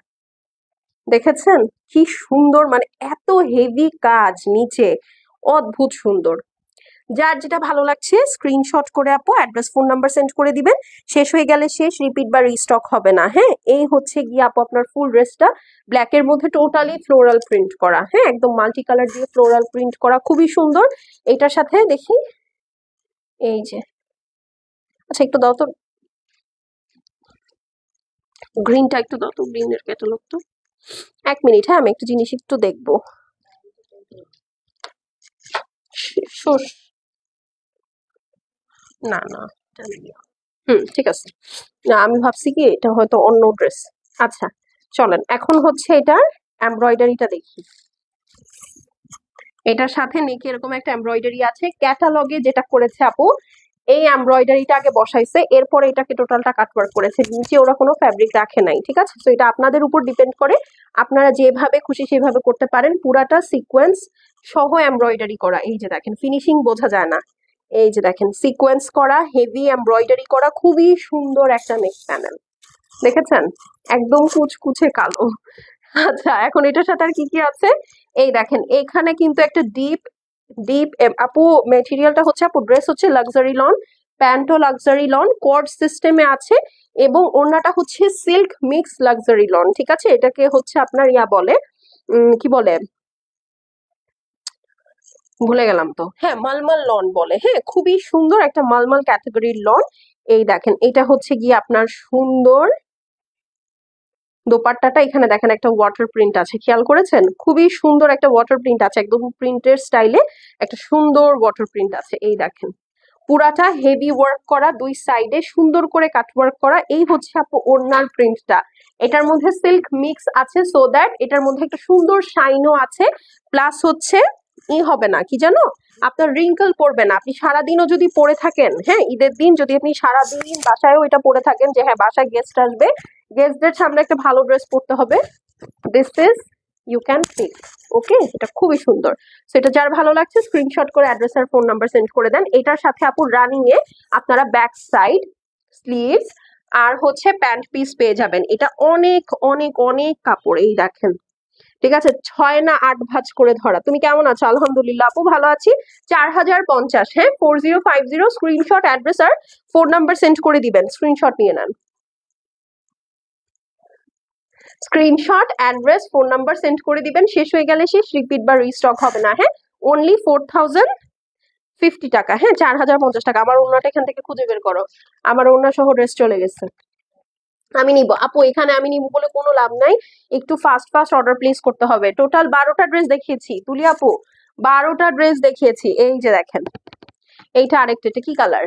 দেখেছেন কি সুন্দর, মানে এত হেভি কাজ নিচে, অদ্ভুত সুন্দর। যার যেটা ভালো লাগছে স্ক্রিনশট করে আপু অ্যাড্রেস ফোন নাম্বার সেন্ড করে দিবেন। শেষ হয়ে গেলে শেষ, রিপিট বা রিস্টক হবে না। হ্যাঁ, এই হচ্ছে গিয়ে আপু আপনার ফুল ড্রেসটা, ব্ল্যাক এর মধ্যে টোটালি ফ্লোরাল প্রিন্ট করা, হ্যাঁ একদম মাল্টি কালার দিয়ে ফ্লোরাল প্রিন্ট করা, খুবই সুন্দর। এটার সাথে দেখি, এই যে, আচ্ছা একটু দাও তো গ্রিনটা, একটু দাও তো গ্রিনের ক্যাটালগ তো। 1 মিনিট, হ্যাঁ আমি একটা জিনিস একটু দেখবো। না না, ঠিক আছে। না আমি ভাবছি কি এটা হয়তো অন্য ড্রেস। আচ্ছা চলেন, এখন হচ্ছে এটার এমব্রয়ডারিটা দেখি। এটার সাথে নেকে এরকম একটা এমব্রয়ডারি আছে, ক্যাটালগে যেটা করেছে আপু এই এমব্রয়ডারিটা আগে বসাইছে, এরপরে এটাকে টোটালটা কাটওয়ার্ক করেছে, নিচে ওরা কোনো ফ্যাব্রিক রাখে নাই, ঠিক আছে। তো এটা আপনাদের উপর ডিপেন্ড করে, আপনারা যেভাবে খুশি সেভাবে করতে পারেন। পুরাটা সিকোয়েন্স সহ এমব্রয়ডারি করা, এই যে দেখেন ফিনিশিং বোঝা যায় না, এই যে দেখেন সিকোয়েন্স করা, হেভি এমব্রয়ডারি করা, খুবই সুন্দর একটা নেক প্যানেল, দেখেছেন একদম কুচকুচে কালো। আচ্ছা এখন এটার সাথে আর কি কি আছে, এই দেখেন এখানে কিন্তু একটা ডিপ ডিপ আপু মেটেরিয়ালটা হচ্ছে, আপু ড্রেস হচ্ছে লাক্সারি লন, প্যান্টও লাক্সারি লন, কোয়ার্ড সিস্টেমে আছে, এবং ওড়নাটা হচ্ছে সিল্ক মিক্স লাক্সারি লন, ঠিক আছে। এটাকে হচ্ছে আপনার ইয়া বলে, কি বলে ভুলে গেলাম তো, হ্যাঁ মালমাল লন বলে, হ্যাঁ খুবই সুন্দর একটা মালমাল ক্যাটাগরির লন। এই দেখেন এটা হচ্ছে গিয়ে আপনার সুন্দর দোপাট্টাটা, এখানে দেখেন একটা ওয়াটার প্রিন্ট আছে, খেয়াল করেছেন খুবই সুন্দর একটা ওয়াটার প্রিন্ট আছে, একদম প্রিন্টের স্টাইলে একটা সুন্দর ওয়াটার প্রিন্ট আছে। এই দেখেন পুরাটা হেভি ওয়ার্ক করা, 2 সাইডে সুন্দর করে কাট ওয়ার্ক করা, এই হচ্ছে আপু ওড়নার প্রিন্টটা। এটার মধ্যে সিল্ক মিক্স আছে, সো দ্যাট এটার মধ্যে একটা সুন্দর শাইনও আছে, প্লাস হচ্ছে হবে না কি জানো, আপনার রিঙ্কল পড়বে না। আপনি সারাদিনও যদি পরে থাকেন, হ্যাঁ ঈদের দিন যদি আপনি সারাদিন বাসায়ও এটা পরে থাকেন, যে হ্যাঁ বাসায় গেস্ট আসবে, গেস্টদের সামনে একটা ভালো ড্রেস পরতে হবে, this is you can pick. Okay, এটা খুবই সুন্দর। সো এটা যার ভালো লাগছে স্ক্রিনশট করে অ্যাড্রেস আর ফোন নাম্বার সেন্ড করে দেন। এটার সাথে আপু রানিং এ আপনারা ব্যাক সাইড, স্লিভস আর হচ্ছে প্যান্ট পিস পেয়ে যাবেন। এটা অনেক অনেক অনেক কাপড়, এই দেখেন, ঠিক আছে 6 না 8 ভাঁজ করে ধরা। তুমি কেমন আছো? আলহামদুলিল্লাহ আপু ভালো আছি। 4050, হ্যাঁ 4050, স্ক্রিনশট অ্যাড্রেস আর ফোন নাম্বার সেন্ড করে দিবেন, স্ক্রিনশট নিয়ে নেন। Screenshot address phone number send করে দিবেন, শেষ হয়ে গেলে শেষ, রিপিট বা রিস্টক হবে না। হ্যাঁ অনলি 4050 টাকা, হ্যাঁ 4050 টাকা। আমার ওনাটা এখান থেকে খুঁজে বের করো, আমার ওনা সহ ড্রেস চলে গেছে। আমি নিব আপু, এখানে আমি নিব বলে কোনো লাভ নাই, একটু ফাস্ট ফাস্ট অর্ডার প্লেস করতে হবে। টোটাল 12টা ড্রেস দেখিয়েছি তুলি আপু, 12টা ড্রেস দেখিয়েছি। এই যে দেখেন এইটা আরেকটা, এটা কি কালার?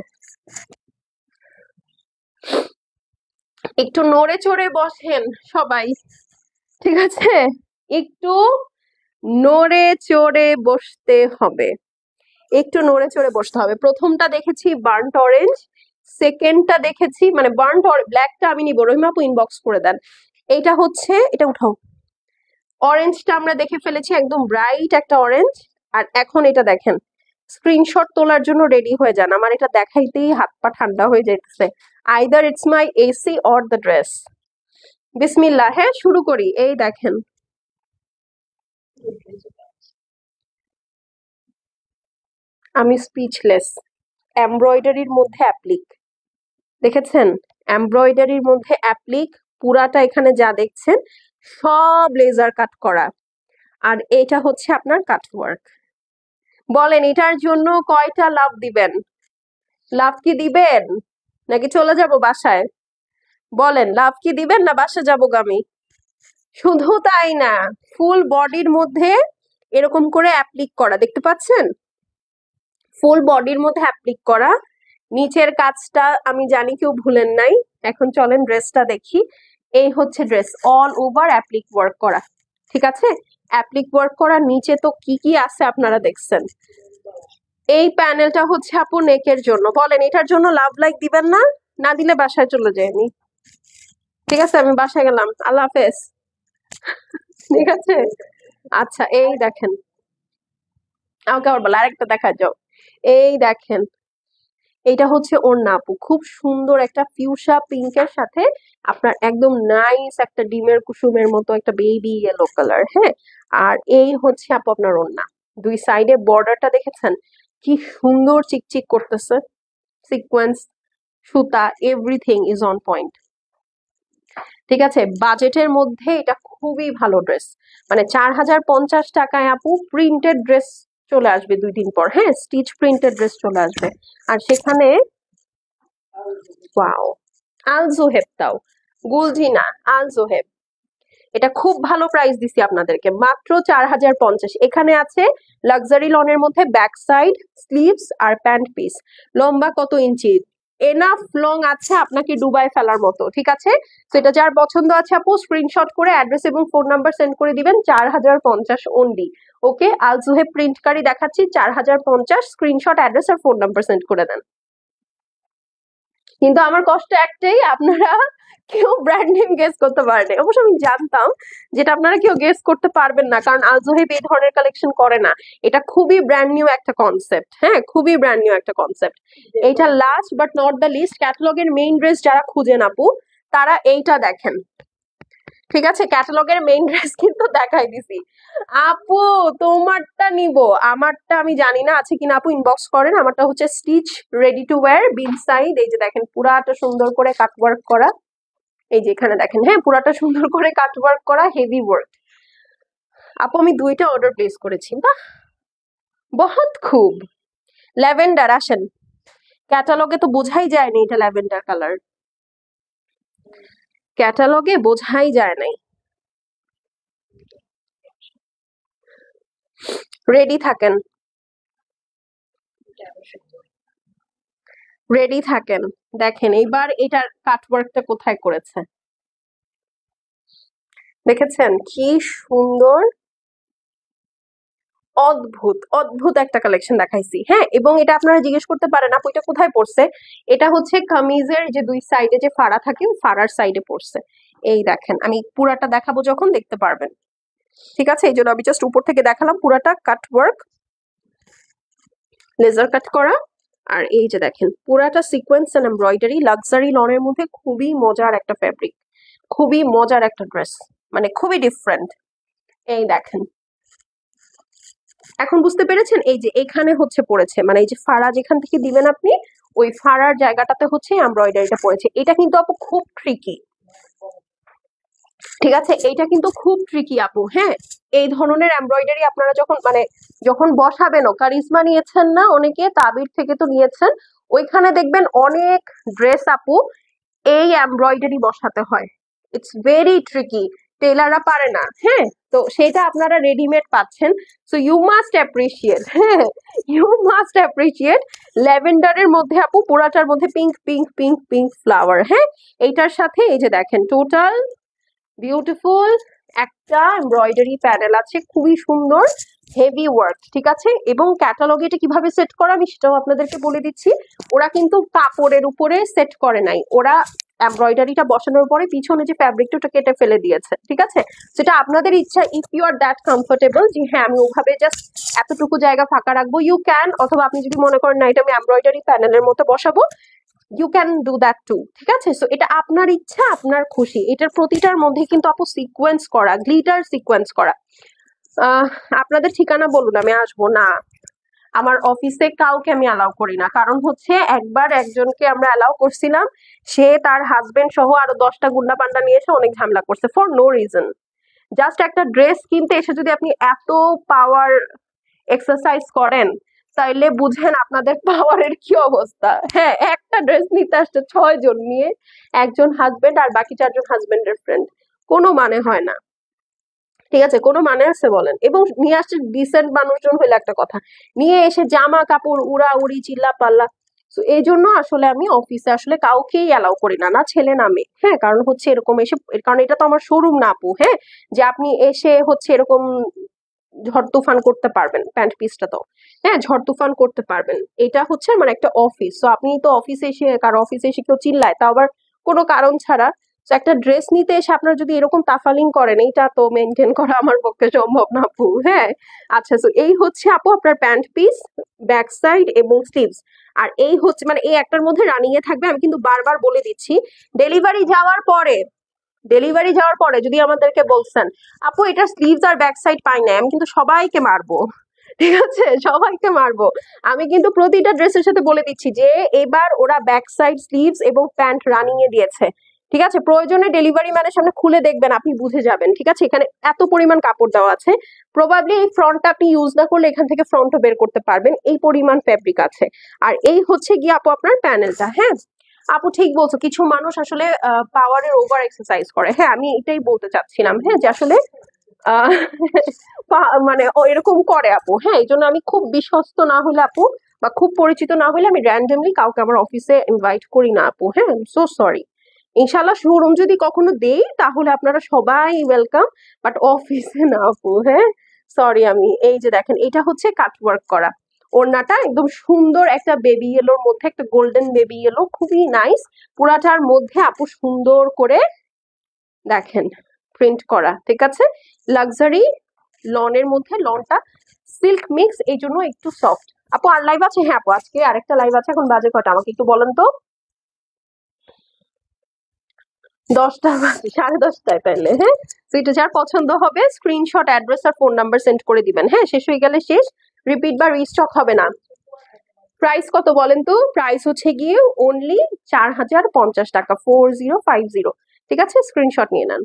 একটু নড়ে চড়ে বসেন সবাই, ঠিক আছে, একটু নড়ে চড়ে বসতে হবে, একটু নড়ে চড়ে বসতে হবে। প্রথমটা দেখেছি বার্ন্ট অরেঞ্জ, সেকেন্ডটা দেখেছি মানে বার্ন্ট ব্ল্যাকটা আমি নিব, রহিমা আপু ইনবক্স করে দেন। এইটা হচ্ছে, এটা উঠাও, অরেঞ্জটা আমরা দেখে ফেলেছি, একদম ব্রাইট একটা অরেঞ্জ। আর এখন এটা দেখেন, স্ক্রিনশট তোলার জন্য রেডি হয়ে যান, আমার এটা দেখাইতেই হাত পা ঠান্ডা হয়ে যাইতেছে। Either it's my AC or the dress. বিসমিল্লাহ, হ্যাঁ শুরু করি। এই দেখেন আমি স্পিচলেস, এমব্রয়ডারির মধ্যে অ্যাপ্লিক, দেখেছেন এমব্রয়ডারির মধ্যে অ্যাপ্লিক, পুরাটা এখানে যা দেখছেন সব লেজার কাট করা, আর এটা হচ্ছে আপনার কাটওয়ার্ক। বলেন এটার জন্য কয়টা লাভ দিবেন? লাভ কি দিবেন? নাকি চলে যাব বাসায়? বলেন, লাভ কি দিবেন না বাসা যাবো আমি? শুধু তাই না, ফুল বডির মধ্যে এরকম করে অ্যাপ্লিক করা, দেখতে পাচ্ছেন? ফুল বডির মধ্যে অ্যাপ্লিক করা। নিচের কাজটা আমি জানি কেউ ভুলেন নাই। এখন চলেন ড্রেসটা দেখি। এই হচ্ছে dress, all over applique work করা। ঠিক আছে, অ্যাপ্লিক ওয়ার্ক করা। নিচে তো কি কি আছে আপনারা দেখছেন। এই প্যানেলটা হচ্ছে আপু নেকের জন্য। বলেন, এটার জন্য লাভ লাইক দিবেন না? না দিলে বাসায় চলে যাই আমি। ঠিক আছে, আমি বাসায় গেলাম, আল্লাহ হাফেজ। ঠিক আছে, আচ্ছা এই দেখেন, আমাকে আবার বলো আরেকটা দেখা যাও। এই দেখেন, এইটা হচ্ছে ওড়না আপু, খুব সুন্দর একটা ফিউশা পিঙ্কের সাথে আপনার একদম নাইস একটা ডিমের কুসুমের মতো একটা বেবি ইয়েলো কালার। হ্যাঁ, আর এই হচ্ছে আপু আপনার ওড়না। দুই সাইডে বর্ডারটা দেখেছেন কি সুন্দর চিকচিক করতেছে, সিকোয়েন্স, সুতা, এভরিথিং ইজ অন পয়েন্ট। ঠিক আছে, বাজেটের মধ্যে এটা খুবই ভালো ড্রেস। মানে 4050 টাকায় আপু প্রিন্টেড ড্রেস চলে আসবে 2 দিন পর। হ্যাঁ, স্টিচ প্রিন্টেড ড্রেস চলে আসবে। আর সেখানে ওয়াও, আল জোহেব, তাও গুলজি না, আল জোহেব। এটা খুব ভালো প্রাইস দিছি আপনাদেরকে, মাত্র 4050। এখানে আছে লাক্সারি লনের মধ্যে ব্যাক সাইড, স্লিভস আর প্যান্ট পিস। লম্বা কত ইঞ্চি? এনাফ লং আছে আপনাকে ডুবাই ফেলার মতো। ঠিক আছে, তো এটা যার পছন্দ আছে আপু স্ক্রিনশট করে অ্যাড্রেস এবং ফোন নাম্বার সেন্ড করে দিবেন। 4050 অনলি। ওকে, আল জোহেব প্রিন্টকারী দেখাচ্ছি, 4050। স্ক্রিনশট, অ্যাড্রেস আর ফোন নাম্বার সেন্ড করে দেন। কিন্তু আমার কষ্ট একটাই, আপনারা কেউ ব্র্যান্ড নেম গেস করতে পারেনি। অবশ্য আমি জানতাম যেটা আপনারা কেউ গেস করতে পারবেন না, কারণ আল জোহেব এই ধরনের কালেকশন করে না। এটা খুবই ব্র্যান্ড নিউ একটা কনসেপ্ট। হ্যাঁ, খুবই ব্র্যান্ড নিউ একটা কনসেপ্ট। এইটা last but not the least, ক্যাটালগের মেইন ড্রেস যারা খুঁজেন আপু তারা এইটা দেখেন। ঠিক আছে, ক্যাটালগের মেইন ড্রেস কিন্তু দেখাই দিছি আপু। তোমারটা নিব, আমারটা আমি জানি না আছে কিনা আপু, ইনবক্স করেন। আমারটা হচ্ছে stitch ready to wear been side. এই যে দেখেন পুরাটা সুন্দর করে কাটওয়ার্ক করা। এই যে এখানে দেখেন, হ্যাঁ পুরাটা সুন্দর করে কাটওয়ার্ক করা, হেভি ওয়ার্ক। আপু আমি 2টা অর্ডার প্লেস করেছি। বাহ, বহুত খুব। ল্যাভেন্ডার, আসেন। ক্যাটালগে তো বোঝাই যায়নি এটা ল্যাভেন্ডার কালার, ক্যাটালগে বোঝাই যায় নাই। রেডি থাকেন, রেডি থাকেন। দেখেন এইবার এটার কাটওয়ার্কটা কোথায় করেছে, দেখেছেন কি সুন্দর, অদ্ভুত অদ্ভুত একটা কালেকশন দেখাইছি। হ্যাঁ, এবং এটা আপনারা জিজ্ঞেস করতে পারেন আপু এটা কোথায় পড়ছে। এটা হচ্ছে কামিজের যে দুই সাইডে যে ফাড়া থাকে, ফাড়ার সাইডে পড়ছে। এই দেখেন, আমি পুরাটা দেখাবো যখন দেখতে পারবেন। ঠিক আছে, এই জন্য আমি জাস্ট উপর থেকে দেখালাম। পুরাটা কাটওয়ার্ক, লেজার কাট করা। আর এই যে দেখেন পুরাটা সিকোয়েন্স এন্ড এমব্রয়ডারি, লাক্সারি লনের মধ্যে খুবই মজার একটা ফ্যাব্রিক, খুবই মজার একটা ড্রেস, মানে খুবই ডিফারেন্ট। এই দেখেন, এখন বুঝতে পেরেছেন? এই যে এখানে হচ্ছে পড়েছে, মানে এই যে ফাড়া যেখান থেকে দিবেন আপনি, ওই ফাড়ার জায়গাটাতে হচ্ছে এমব্রয়ডারিটা পড়েছে। এটা কিন্তু আপু খুব ট্রিকি। ঠিক আছে, এইটা কিন্তু খুব ট্রিকি আপু। হ্যাঁ, এই ধরনের এমব্রয়ডারি আপনারা যখন মানে যখন বসাবেন, কারিজমা নিয়েছেন না অনেকে, তাবির থেকে তো নিয়েছেন, ওইখানে দেখবেন অনেক ড্রেস আপু এই এমব্রয়ডারি বসাতে হয়। ইটস ভেরি ট্রিকি, টেলাররা পারে না। হ্যাঁ, তো সেটা আপনারা রেডিমেড পাচ্ছেন। সো ইউ মাস্ট অ্যাপ্রিসিয়েট, হ্যাঁ ইউ মাস্ট অ্যাপ্রিসিয়েট। ল্যাভেন্ডারের মধ্যে আপু পুরাটার মধ্যে pink pink pink pink flower. হ্যাঁ, এইটার সাথে এই যে দেখেন টোটাল বিউটিফুল একটা এমব্রয়ডারি প্যানেল আছে, খুবই সুন্দর, হেভি ওয়ার্ক। ঠিক আছে, এবং ক্যাটালগে এটা কিভাবে সেট করা আমি সেটাও আপনাদেরকে বলে দিচ্ছি। ওরা কিন্তু কাপড়ের উপরে সেট করে নাই, ওরা এমব্রয়ডারিটা বসানোর পরে পিছনে যে ফ্যাব্রিকটা ওটা কেটে ফেলে দিয়েছে। ঠিক আছে, সেটা আপনাদের ইচ্ছা, if you are that comfortable যে হ্যাঁ আমি ওভাবে জাস্ট এতটুকু জায়গা ফাঁকা রাখবো, ইউ ক্যান। অথবা আপনি যদি মনে করেন না এটা আমি এমব্রয়ডারি প্যানেলের মতো বসাবো, you can do that too. ঠিক আছে, সো এটা আপনার ইচ্ছা, আপনার খুশি। এটার প্রতিটার মধ্যে কিন্তু আপু সিকোয়েন্স করা, গ্লিটার সিকোয়েন্স করা। আপনাদের ঠিকানা বলুন, আমি আসবো না। আমার অফিসে কাউকে আমি অ্যালাউ করি না, কারণ হচ্ছে একবার একজনকে আমরা অ্যালাউ করছিলাম, সে তার হাজবেন্ড সহ আরো 10টা গুন্ডা পান্ডা নিয়ে এসে অনেক ঝামেলা করছে ফর নো রিজন। জাস্ট একটা ড্রেস কিনতে এসে যদি আপনি এত পাওয়ার এক্সারসাইজ করেন, তাইলে বুঝেন আপনাদের পাওয়ারের কি অবস্থা। হ্যাঁ, একটা একটা ড্রেস নিতে আসছে 6 জন নিয়ে, একজন হাজবেন্ড আর বাকি 4 জন হাজবেন্ডের ফ্রেন্ড। কোনো মানে হয় না, ঠিক আছে? কোনো মানে আছে বলেন? এবং নিয়ে আসছে ডিসেন্ট মানুষজন হইলে একটা কথা, নিয়ে এসে জামা কাপড় উড়াউড়ি চিল্লা পাল্লা। তো এই জন্য আসলে আমি অফিসে আসলে কাউকেই অ্যালাউ করি না, না ছেলে না মেয়ে। হ্যাঁ, কারণ হচ্ছে এরকম এসে, কারণ এটা তো আমার শোরুম না আপু। হ্যাঁ, যে আপনি এসে হচ্ছে এরকম ঝড় তুফান করতে পারবেন, প্যান্ট পিসটা তো হ্যাঁ ঝড় তুফান করতে পারবেন। এটা হচ্ছে আমার একটা অফিস, তো আপনি তো অফিসে এসে, কারো অফিসে এসে কেউ চিল্লায়, তাও আবার কোনো কারণ ছাড়া। তো একটা ড্রেস নিতে এসে আপনার যদি এরকম তাফালিং করেন, এইটা তো মেনটেন করা আমার পক্ষে সম্ভব না আপু। হ্যাঁ, আচ্ছা, তো এই হচ্ছে আপু আপনার প্যান্ট পিস, ব্যাক সাইড এবং স্লিভস। আর এই হচ্ছে মানে এই একটার মধ্যে রানিং এ থাকবে, আমি কিন্তু বারবার বলে দিচ্ছি। ডেলিভারি যাওয়ার পরে, ডেলিভারি যাওয়ার পরে যদি আমাদেরকে বলছেন আপু এটা স্লিভস আর ব্যাক সাইড পাই না, আমি কিন্তু সবাইকে মারবো, ঠিক আছে? সবাইকে মারবো। আমি কিন্তু প্রতিটা ড্রেসের সাথে বলে দিচ্ছি যে এবার ওরা ব্যাক সাইড স্লিভস এবং প্যান্ট রানিং এ দিয়েছে, ঠিক আছে? প্রয়োজনে ডেলিভারি ম্যানের সামনে খুলে দেখবেন, আপনি বুঝে যাবেন, ঠিক আছে? এখানে এত পরিমাণ কাপড় দেওয়া আছে, প্রবাবলি এই ফ্রন্টটা আপনি ইউজ না করলে এখান থেকে ফ্রন্টও বের করতে পারবেন, এই পরিমাণ ফেব্রিক আছে। আর এই হচ্ছে গিয়ে আপু আপনার প্যানেলটা। হ্যাঁ আপু ঠিক বলছো, কিছু মানুষ আসলে পাওয়ারের ওভার এক্সারসাইজ করে। হ্যাঁ, আমি এটাই বলতে চাচ্ছিলাম, হ্যাঁ, যে আসলে আহ, মানে ও এরকম করে আপু। হ্যাঁ, এই জন্য আমি খুব বিশ্বস্ত না হলে আপু, বা খুব পরিচিত না হলে আমি র্যান্ডমলি কাউকে আমার অফিসে ইনভাইট করি না আপু। হ্যাঁ, সো সরি। ইনশাল্লাহ শোরুম যদি কখনো দেই তাহলে আপনারা সবাই ওয়েলকাম, বাট অফিসে না আপু। হ্যাঁ, সরি। আমি এই যে দেখেন, এটা হচ্ছে কাটওয়ার্ক করা, ওড়নাটা একদম সুন্দর একটা বেবি ইয়েলোর মধ্যে, একটা গোল্ডেন বেবি ইয়েলো, খুবই নাইস। পুরাটার মধ্যে আপু সুন্দর করে দেখেন প্রিন্ট করা, ঠিক আছে? লাক্সারি লনের মধ্যে, লনটা সিল্ক মিক্স, এই জন্য একটু সফট। আপু আর লাইভ আছে? হ্যাঁ আপু, আজকে আরেকটা লাইভ আছে। এখন বাজে কটা আমাকে একটু বলেন তো? 10টা বাজে, 10:30টায় তাইলে। হ্যাঁ, তো এটা যার পছন্দ হবে স্ক্রিনশট, অ্যাড্রেস আর ফোন নাম্বার সেন্ড করে দিবেন। হ্যাঁ, শেষ হয়ে গেলে শেষ, রিপিট বা রিস্টক হবে না। প্রাইস কত বলেন তো? প্রাইস হচ্ছে গিয়ে অনলি 4050 টাকা, 4050। ঠিক আছে, স্ক্রিনশট নিয়ে নেন।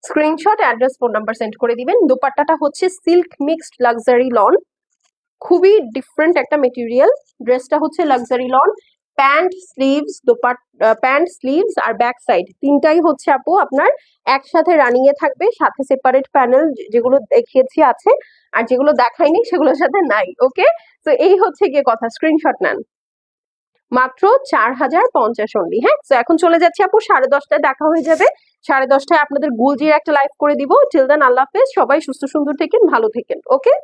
Screenshot, address, phone number send করে দিবেন। দোপাট্টাটা হচ্ছে সিল্ক মিক্সড লাক্সারি লন, খুবই ডিফারেন্ট একটা মেটেরিয়াল। ড্রেসটা হচ্ছে luxury lawn, pant sleeves, pant sleeves আর ব্যাক সাইড তিনটাই হচ্ছে আপু আপনার একসাথে রানিং এ থাকবে, সাথে সেপারেট প্যানেল যেগুলো দেখিয়েছি আছে, আর যেগুলো দেখাইনি সেগুলোর সাথে নাই। ওকে, তো এই হচ্ছে গিয়ে কথা। স্ক্রিনশট নেন, মাত্র 4050 অনলি। হ্যাঁ, তো এখন চলে যাচ্ছি আপু, 10:30টায় দেখা হয়ে যাবে। 10:30টায় আপনাদের গুলজির একটা লাইভ করে দিব। টিল দেন আল্লাহ হাফেজ, সবাই সুস্থ সুন্দর থেকেন, ভালো থেকেন। ওকে।